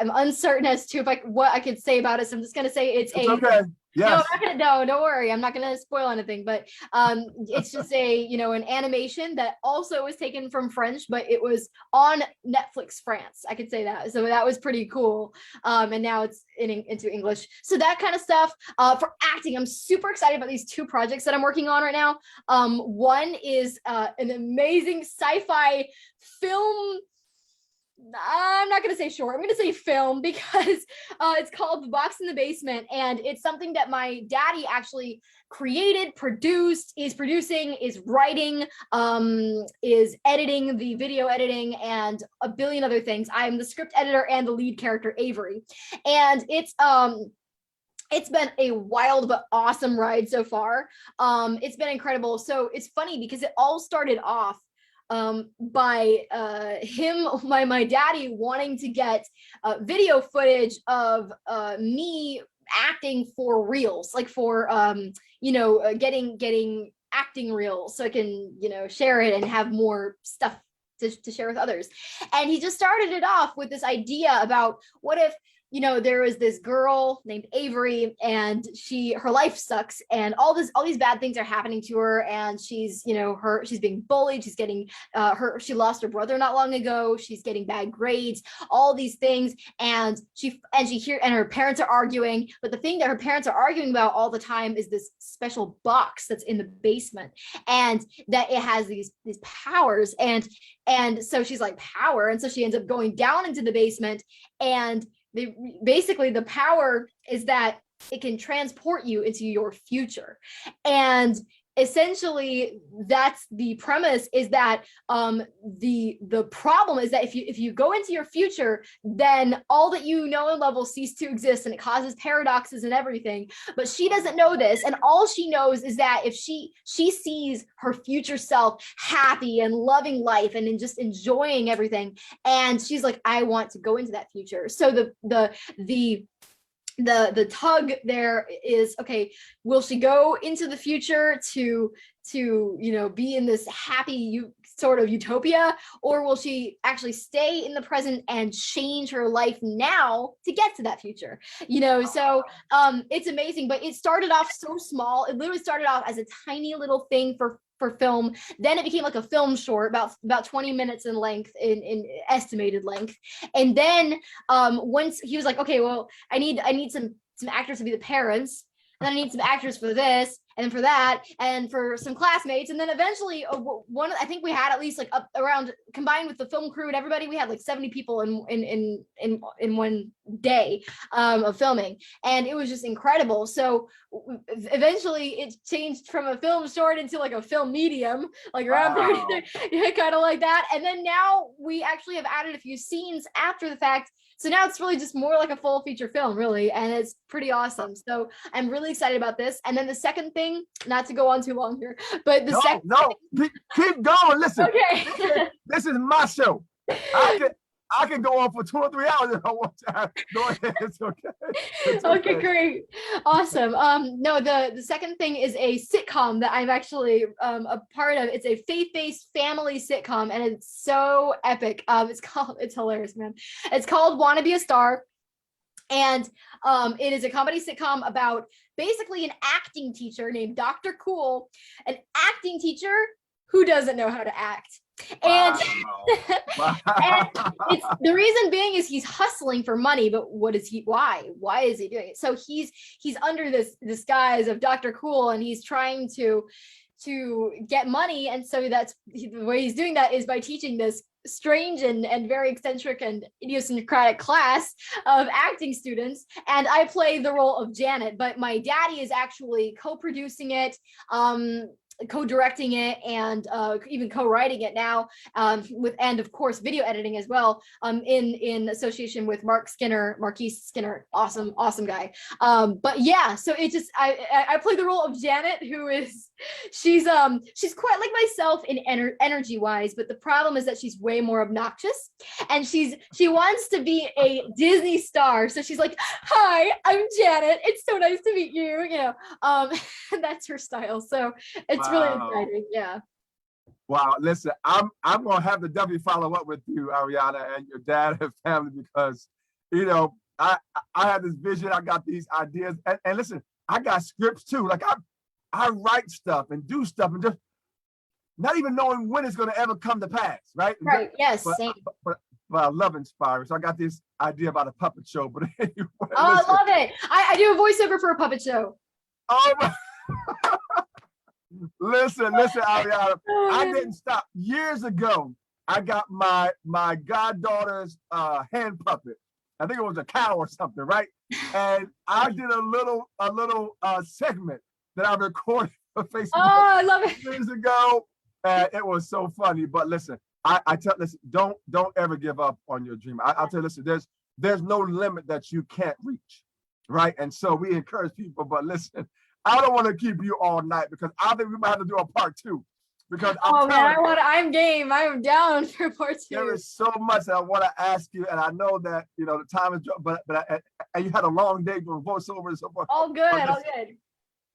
uncertain as to what I could say about it. So I'm just gonna say it's okay. Yes. No, I'm not gonna. No, don't worry. I'm not gonna spoil anything. But it's just an animation that also was taken from French, but it was on Netflix France. I could say that. So that was pretty cool. And now it's into English. So that kind of stuff. For acting, I'm super excited about these two projects that I'm working on right now. One is an amazing sci-fi film. I'm not going to say short. I'm going to say film because it's called The Box in the Basement. And it's something that my daddy actually created, produced, is producing, is writing, is editing, the video editing, and a billion other things. I'm the script editor and the lead character, Avery. And it's been a wild but awesome ride so far. It's been incredible. So it's funny because it all started off by my daddy wanting to get video footage of me acting for reels, like for getting acting reels, so I can share it and have more stuff to share with others. And he just started it off with this idea about, what if there was this girl named Avery, and her life sucks, and all these bad things are happening to her, and she's she's being bullied, she's getting she lost her brother not long ago, she's getting bad grades, all these things, and her parents are arguing, but the thing that her parents are arguing about all the time is this special box that's in the basement, and that it has these powers, and so she's like, power, and so she ends up going down into the basement, and basically the power is that it can transport you into your future. And essentially that's the premise, is that the problem is that if you go into your future, then all that you know and love will cease to exist, and it causes paradoxes and everything. But she doesn't know this, and all she knows is that if she sees her future self happy and loving life and just enjoying everything, and she's like, I want to go into that future. So the tug there is, okay, will she go into the future to be in this happy sort of utopia, or will she actually stay in the present and change her life now to get to that future? So it's amazing. But it started off so small. It literally started off as a tiny little thing for film. Then it became like a film short, about 20 minutes in length, in estimated length. And then once he was like, okay, well, I need some actors to be the parents, and then I need some actors for this, and then for that, and for some classmates, and then eventually I think we had at least like up around, combined with the film crew and everybody, we had like 70 people in one day of filming, and it was just incredible. So eventually it changed from a film short into like a film medium, like around 30, kind of like that. And then now we actually have added a few scenes after the fact. So now it's really just more like a full feature film, really, and it's pretty awesome. So I'm really excited about this. And then the second thing, not to go on too long here, but keep going. Listen, okay. this is my show. I can go on for 2 or 3 hours if I want to. Go ahead. It's okay. Okay, great. Awesome. No, the second thing is a sitcom that I'm actually a part of. It's a faith-based family sitcom, and it's so epic. It's hilarious, man. It's called Wanna Be a Star. And it is a comedy sitcom about basically an acting teacher named Dr. Cool, an acting teacher who doesn't know how to act. And, and it's, the reason being is he's hustling for money, but why is he doing it? So he's under this disguise of Dr. Cool, and he's trying to get money. And so that's the way he's doing that, is by teaching this strange and very eccentric and idiosyncratic class of acting students. And I play the role of Janet, but my daddy is actually co-producing it, co-directing it, and even co-writing it now, and of course video editing as well, in association with Marquis Skinner, awesome guy. But yeah, so it just, I play the role of Janet, who is, she's quite like myself in energy wise, but the problem is that she's way more obnoxious, and she wants to be a Disney star. So she's like, hi, I'm Janet, it's so nice to meet you, that's her style. So it's really exciting. Yeah. Wow. Listen, I'm gonna have to definitely follow up with you, Arianna, and your dad and family, because I had this vision, I got these ideas, and listen, I got scripts too. Like I write stuff and do stuff and just not even knowing when it's gonna ever come to pass, right? Right. Yes. Same. But I love inspiring. So I got this idea about a puppet show. But anyway, oh, I love it. I do a voiceover for a puppet show. Oh my. Listen, Arianna, I didn't stop. Years ago, I got my goddaughter's hand puppet. I think it was a cow or something, right? And I did a little segment that I recorded for Facebook. Oh, I love it. Years ago, and it was so funny. But listen, listen, don't ever give up on your dream. I'll tell you, listen, there's no limit that you can't reach, right? And so we encourage people, but listen, I don't want to keep you all night because I think we might have to do a part 2. Because I'm game. I'm down for part 2. There is so much that I want to ask you, and I know that the time is, but and you had a long day doing voiceover and so forth. All good, all good.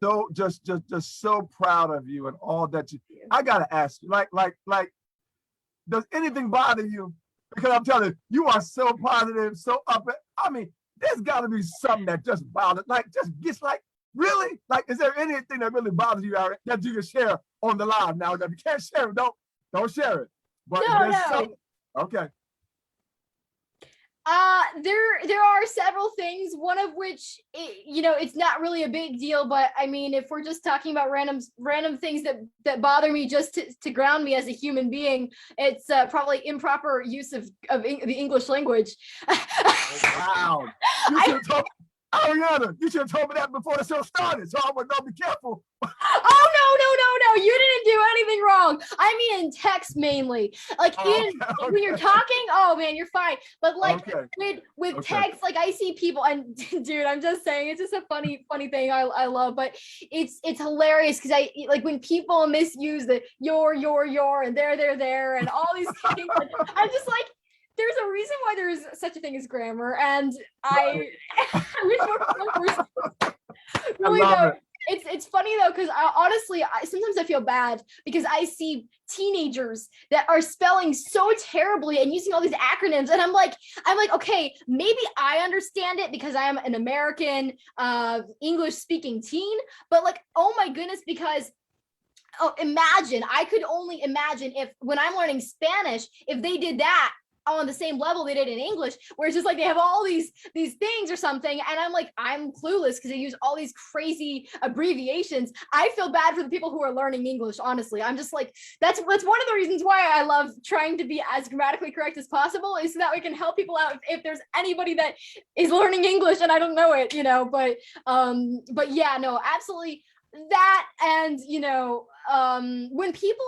So just so proud of you and all that you. I gotta ask you, like, does anything bother you? Because I'm telling you, you are so positive, so up. I mean, there's got to be something that just bothers, like, just gets like, really? Like, is there anything that really bothers you, Arianna, that you can share on the live? Now, if you can't share it, don't share it. But no. Okay. There are several things, one of which, it's not really a big deal, but I mean, if we're just talking about random things that bother me just to ground me as a human being, it's probably improper use of the English language. Wow. Arianna, you should have told me that before the show started, so I would know, be careful. Oh, no, you didn't do anything wrong. I mean, in text mainly, like when you're talking, oh man, you're fine. But like with text, like I see people, and dude, I'm just saying, it's just a funny thing I love, but it's hilarious because I like when people misuse the your, and there, and all these things. I'm just like, there's a reason why there's such a thing as grammar, and I wish more really though. It's funny though, because honestly, sometimes I feel bad because I see teenagers that are spelling so terribly and using all these acronyms, and I'm like, okay, maybe I understand it because I am an American English speaking teen, but like, oh my goodness, because I could only imagine if when I'm learning Spanish, if they did that on the same level they did in English, where it's just like they have all these things or something, and I'm like, I'm clueless because they use all these crazy abbreviations. I feel bad for the people who are learning English, honestly. I'm just like, that's one of the reasons why I love trying to be as grammatically correct as possible, is so that we can help people out if there's anybody that is learning English and I don't know it, but yeah, no, absolutely that. And when people,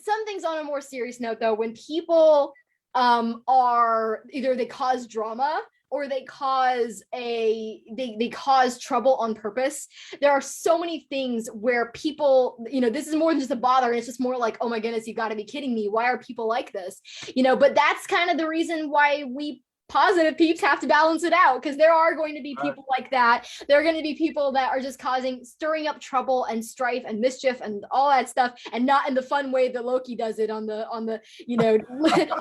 some things on a more serious note though, when people are either they cause drama or they cause they cause trouble on purpose. There are so many things where people, this is more than just a bother. It's just more like, oh my goodness, you got to be kidding me. Why are people like this? But that's kind of the reason why we positive peeps have to balance it out, because there are going to be people like that. There are going to be people that are just stirring up trouble and strife and mischief and all that stuff, and not in the fun way that Loki does it on the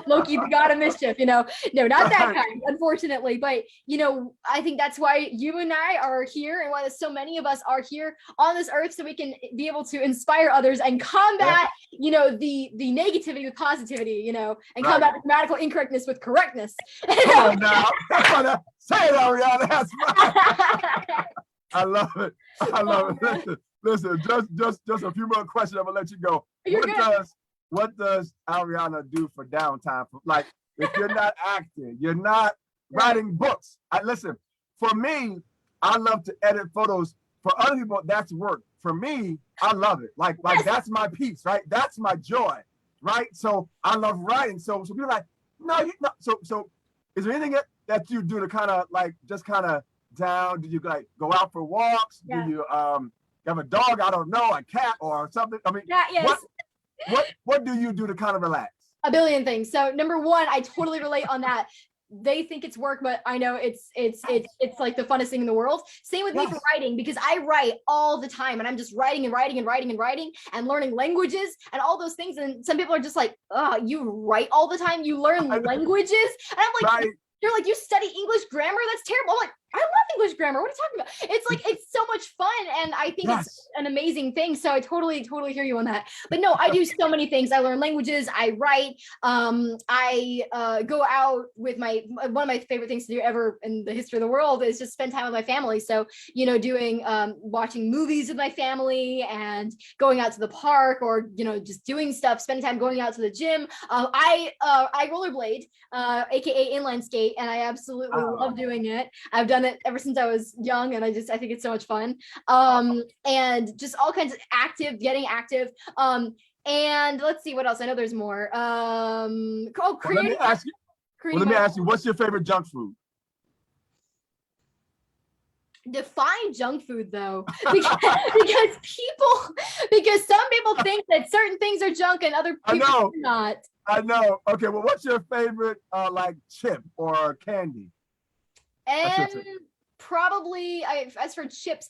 Loki, the god of mischief, no, not that kind, unfortunately. But I think that's why you and I are here, and why so many of us are here on this earth, so we can be able to inspire others and combat the negativity with positivity, and combat the grammatical incorrectness with correctness. Come on now. Say it, Arianna. That's right. I love it. Listen, just a few more questions. I'm gonna let you go. What does Arianna do for downtime? Like, if you're not acting, you're not writing books. Listen, for me, I love to edit photos. For other people, that's work. For me, I love it. Like that's my piece, right? That's my joy, right? So I love writing. So people are like, no, so is there anything that you do to kind of like just kind of down? Do you like go out for walks? Yeah. Do you have a dog? I don't know, a cat or something. I mean, yes. What do you do to kind of relax? A billion things. So number one, I totally relate on that. They think it's work, but I know it's like the funnest thing in the world. Same with me for writing, because I write all the time, and I'm just writing and learning languages and all those things. And some people are just like, oh, you write all the time, you learn languages. And I'm like, you're like, you study English grammar? That's terrible. I'm like, I love English grammar. What are you talking about? It's like, it's so much fun. And I think it's an amazing thing. So I totally hear you on that. But no, I do so many things. I learn languages. I write. I go out with one of my favorite things to do ever in the history of the world is just spend time with my family. So, doing, watching movies with my family and going out to the park, or, just doing stuff, spending time going out to the gym. I rollerblade, AKA inline skate, and I absolutely love doing it. I've done it ever since I was young, and I think it's so much fun. And just all kinds of getting active. And let's see what else. I know there's more. Let me ask you, what's your favorite junk food? Define junk food though, because some people think that certain things are junk and other people are not. I know. Okay, well, what's your favorite like chip or candy? And probably as for chips,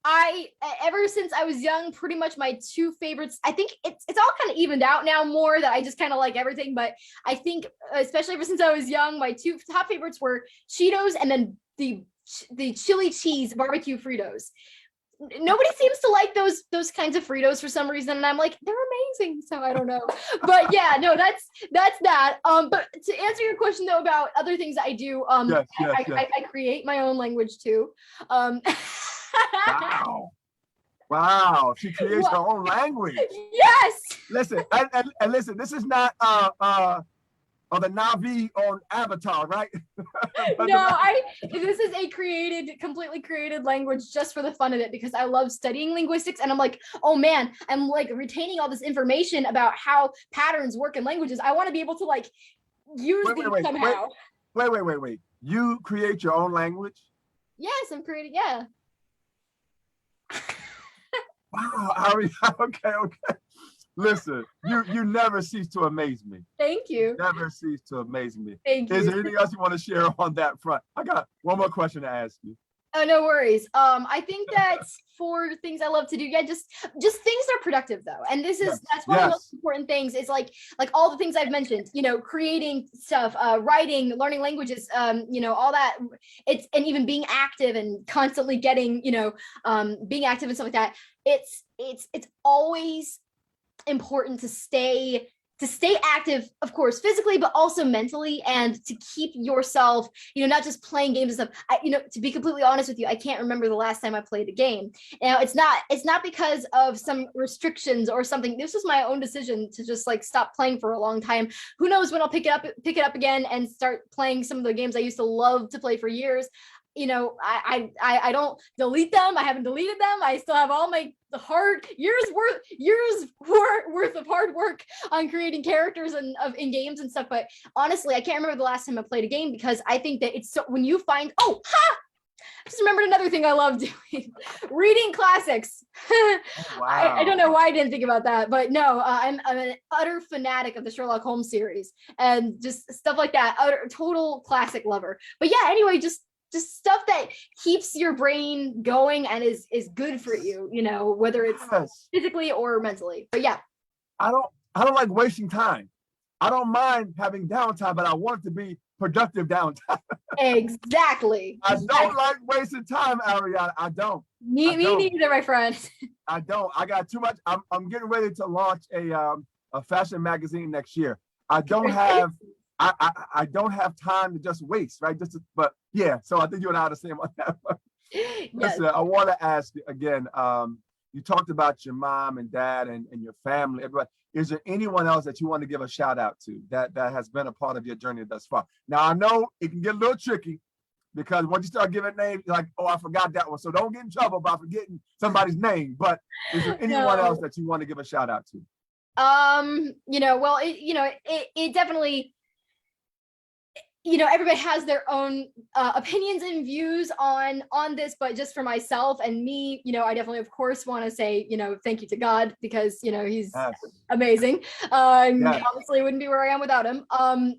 I ever since I was young, pretty much my two favorites. I think it's all kind of evened out now more that I just kind of like everything. But I think especially ever since I was young, my two top favorites were Cheetos and then the chili cheese barbecue Fritos. Nobody seems to like those kinds of Fritos for some reason, and I'm like, they're amazing. So I don't know, but yeah, no, that's that. But to answer your question though about other things that I do, yes. I create my own language too. Wow, she creates her own language. Yes. Listen, and listen, this is not the Navi on Avatar, right? No, this is a completely created language just for the fun of it, because I love studying linguistics, and I'm like, oh man, I'm like retaining all this information about how patterns work in languages. I want to be able to like use these somehow. Wait. You create your own language? Yes, I'm creating, yeah. Wow, okay. Listen, you never cease to amaze me. Thank you. Never cease to amaze me. Thank you. Is there anything else you want to share on that front? I got one more question to ask you. Oh, no worries. I think that for things I love to do, yeah, just things that are productive though. And that's one of the most important things. Is like all the things I've mentioned, creating stuff, writing, learning languages, all that. And even being active and constantly getting, being active and stuff like that. It's always important to stay active, of course, physically, but also mentally, and to keep yourself, not just playing games and stuff. To be completely honest with you, I can't remember the last time I played a game. Now, it's not because of some restrictions or something. This was my own decision to just like stop playing for a long time. Who knows when I'll pick it up again and start playing some of the games I used to love to play for years. I don't delete them. I haven't deleted them. I still have all my years worth of hard work on creating characters in games and stuff. But honestly, I can't remember the last time I played a game, because I think that it's so, when you find, I just remembered another thing I love doing, reading classics. Oh, wow. I don't know why I didn't think about that, but no, I'm an utter fanatic of the Sherlock Holmes series and just stuff like that. Total classic lover. But yeah, anyway, just stuff that keeps your brain going and is good for you, whether it's physically or mentally. But yeah, I don't like wasting time. I don't mind having downtime, but I want it to be productive downtime. Exactly. I don't like wasting time, Arianna. I don't. Me neither, my friend. I don't. I got too much. I'm getting ready to launch a fashion magazine next year. I don't have time to just waste, right? But yeah, so I think you and I are the same on that one. Yes. Listen, I want to ask you again, you talked about your mom and dad and your family, everybody. Is there anyone else that you want to give a shout out to that has been a part of your journey thus far? Now, I know it can get a little tricky, because once you start giving names, you're like, oh, I forgot that one. So don't get in trouble by forgetting somebody's name. But is there anyone else that you want to give a shout out to? Well, it definitely, everybody has their own opinions and views on this, but just for myself and me, I definitely, of course, want to say, thank you to God, because, he's amazing. Obviously wouldn't be where I am without him. And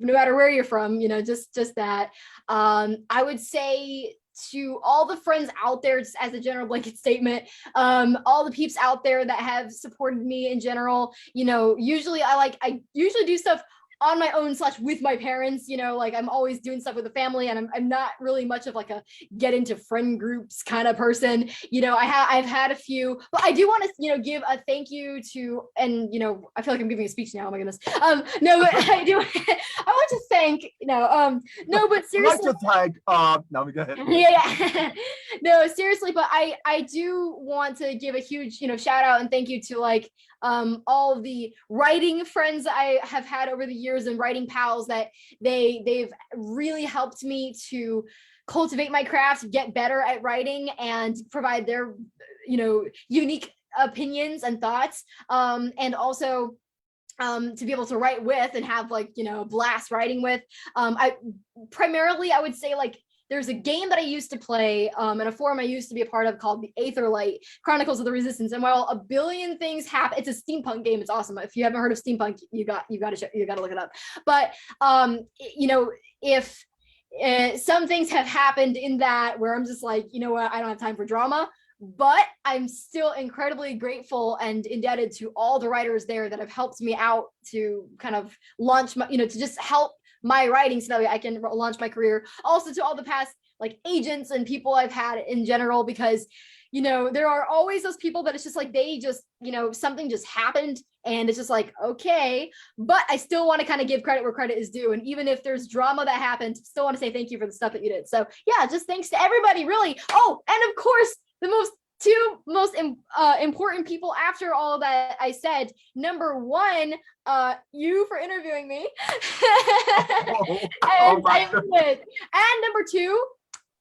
no matter where you're from, just that. I would say to all the friends out there, just as a general blanket statement, all the peeps out there that have supported me in general, usually I usually do stuff on my own / with my parents, like I'm always doing stuff with the family, and I'm not really much of like a get into friend groups kind of person. I've had a few, but I do want to, give a thank you to, and, I feel like I'm giving a speech now. Oh my goodness. No, but I do, I want to thank, no, but seriously. I'd like to thank, no, go ahead. Yeah. No, seriously, but I do want to give a huge, shout out and thank you to like, all of the writing friends I have had over the years and writing pals that they've really helped me to cultivate my craft, get better at writing, and provide their, unique opinions and thoughts. And also to be able to write with and have like, blast writing with. I would say like there's a game that I used to play in a forum I used to be a part of called the Aetherlight Chronicles of the Resistance. And while a billion things happen, it's a steampunk game. It's awesome. If you haven't heard of steampunk, you got to look it up. But if some things have happened in that where I'm just like, you know what, I don't have time for drama. But I'm still incredibly grateful and indebted to all the writers there that have helped me out to kind of launch my, to just help my writing so that way I can launch my career. Also to all the past like agents and people I've had in general, because, there are always those people that it's just like, they just, something just happened and it's just like, okay, but I still want to kind of give credit where credit is due. And even if there's drama that happened, still want to say thank you for the stuff that you did. So yeah, just thanks to everybody, really. Oh, and of course, the two most important people after all that I said. Number one, you for interviewing me. And number two,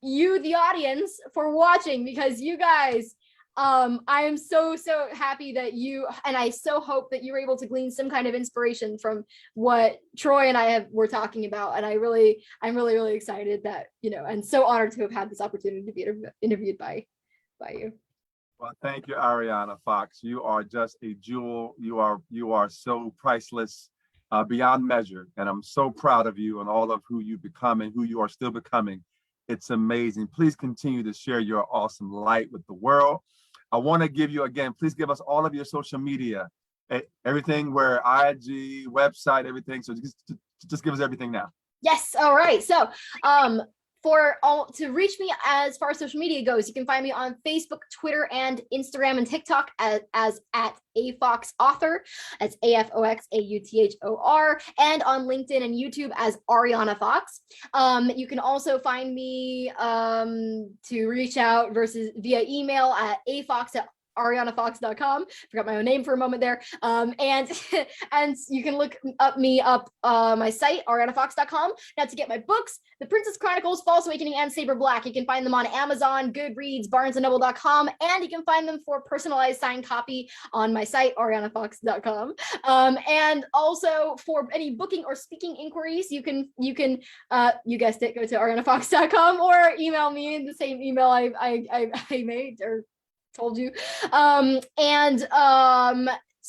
you, the audience, for watching, because you guys, I am so happy that you, and I so hope that you were able to glean some kind of inspiration from what Troy and I were talking about. And I'm really excited that, and so honored to have had this opportunity to be interviewed by you. Well, thank you, Arianna Fox. You are just a jewel. You are so priceless, beyond measure. And I'm so proud of you and all of who you become and who you are still becoming. It's amazing. Please continue to share your awesome light with the world. I want to give you, again, please give us all of your social media, everything, where IG, website, everything. So just give us everything now. Yes. All right. So, to reach me as far as social media goes, you can find me on Facebook, Twitter, and Instagram and TikTok as at AFox Author. That's AFOXAUTHOR, and on LinkedIn and YouTube as Arianna Fox. You can also find me to reach out via email at afox@ariannafox.com. Forgot my own name for a moment there. And you can look me up my site, ariannafox.com. Now, to get my books, The Princess Chronicles, False Awakening, and Saber Black, you can find them on Amazon, Goodreads, barnesandnoble.com, and you can find them for personalized signed copy on my site, ariannafox.com. And also for any booking or speaking inquiries, you can you guessed it, go to ariannafox.com or email me in the same email I made or told you.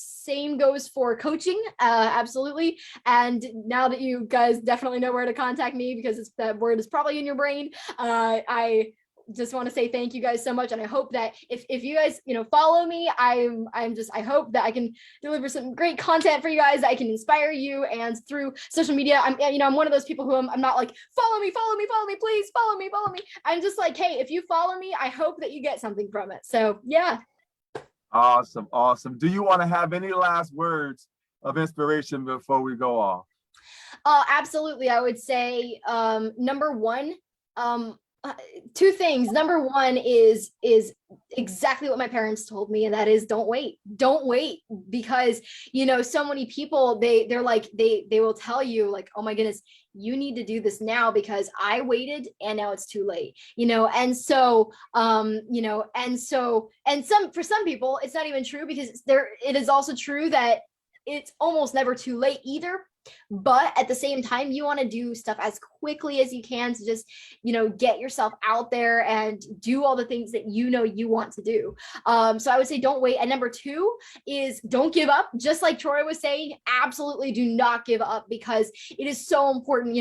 Same goes for coaching, absolutely. And now that you guys definitely know where to contact me, because that word is probably in your brain, I just want to say thank you guys so much. And I hope that if you guys, follow me, I hope that I can deliver some great content for you guys, that I can inspire you. And through social media, I'm one of those people who I'm not like, follow me, please follow me. I'm just like, hey, if you follow me, I hope that you get something from it. So yeah. Awesome. Do you want to have any last words of inspiration before we go off? Absolutely. I would say, number one, two things. Number one is exactly what my parents told me, and that is don't wait, because so many people they will tell you like, oh my goodness, you need to do this now because I waited and now it's too late, and so for some people it's not even true, because it is also true that it's almost never too late either. But at the same time, you want to do stuff as quickly as you can to just, get yourself out there and do all the things that you want to do. So I would say don't wait. And number two is don't give up. Just like Troy was saying, absolutely do not give up, because it is so important.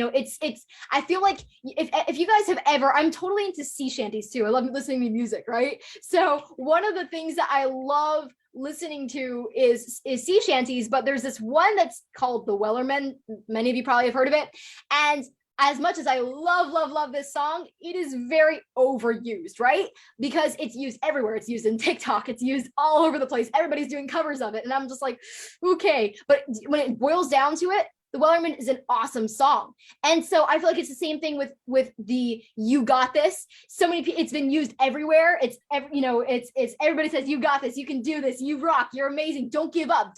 I feel like if you guys have ever, I'm totally into sea shanties too. I love listening to music, right? So one of the things that I love listening to is sea shanties, but there's this one that's called the Wellerman. Many of you probably have heard of it. And as much as I love this song, it is very overused, right? Because it's used everywhere. It's used in TikTok. It's used all over the place. Everybody's doing covers of it. And I'm just like, okay. But when it boils down to it, the Wellerman is an awesome song. And so I feel like it's the same thing with the You Got This. So many people, it's been used everywhere. It's everybody says, you got this, you can do this, you rock, you're amazing, don't give up.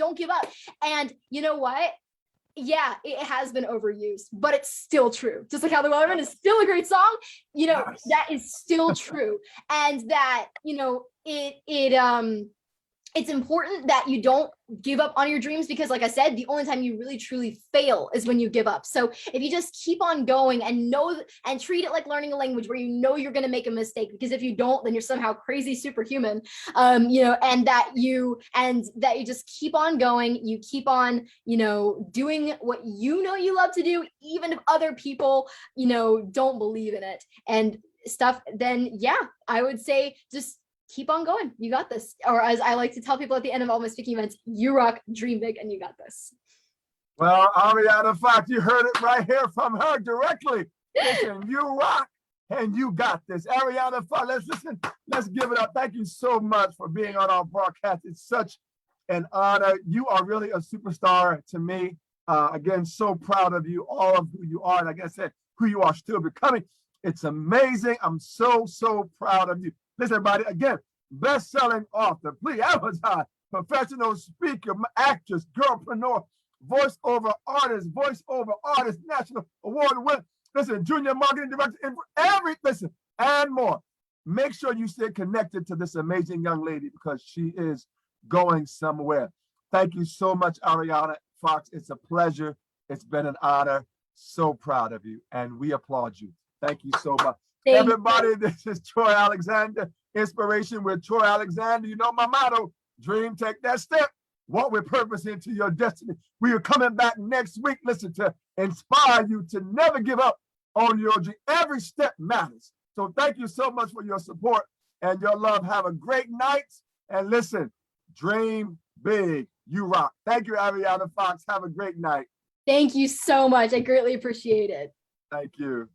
And you know what? Yeah, it has been overused, but it's still true. Just like how the Wellerman is still a great song, Yes. that is still true. And that, it's important that you don't give up on your dreams, because like I said, the only time you really truly fail is when you give up. So if you just keep on going and know and treat it like learning a language where you know you're going to make a mistake, because if you don't, then you're somehow crazy superhuman, and that you just keep on going, you keep on, doing what you know you love to do, even if other people, don't believe in it and stuff, then yeah, I would say just keep on going. You got this. Or as I like to tell people at the end of all my speaking events, you rock, dream big, and you got this. Well, Arianna Fox, you heard it right here from her directly. Listen, you rock and you got this. Arianna Fox, let's give it up. Thank you so much for being on our broadcast. It's such an honor. You are really a superstar to me. Again, so proud of you, all of who you are. And like I said, who you are still becoming. It's amazing. I'm so proud of you. Listen, everybody, again, best-selling author, please, Amazon, professional speaker, actress, girlpreneur, voiceover artist, national award winner, listen, junior marketing director, and more. Make sure you stay connected to this amazing young lady because she is going somewhere. Thank you so much, Arianna Fox. It's a pleasure. It's been an honor. So proud of you, and we applaud you. Thank you so much. Everybody, this is Troy Alexander, Inspiration with Troy Alexander. You know my motto, dream, take that step, walk with purpose into your destiny. We are coming back next week, listen, to inspire you to never give up on your dream. Every step matters. So thank you so much for your support and your love. Have a great night. And listen, dream big. You rock. Thank you, Arianna Fox. Have a great night. Thank you so much. I greatly appreciate it. Thank you.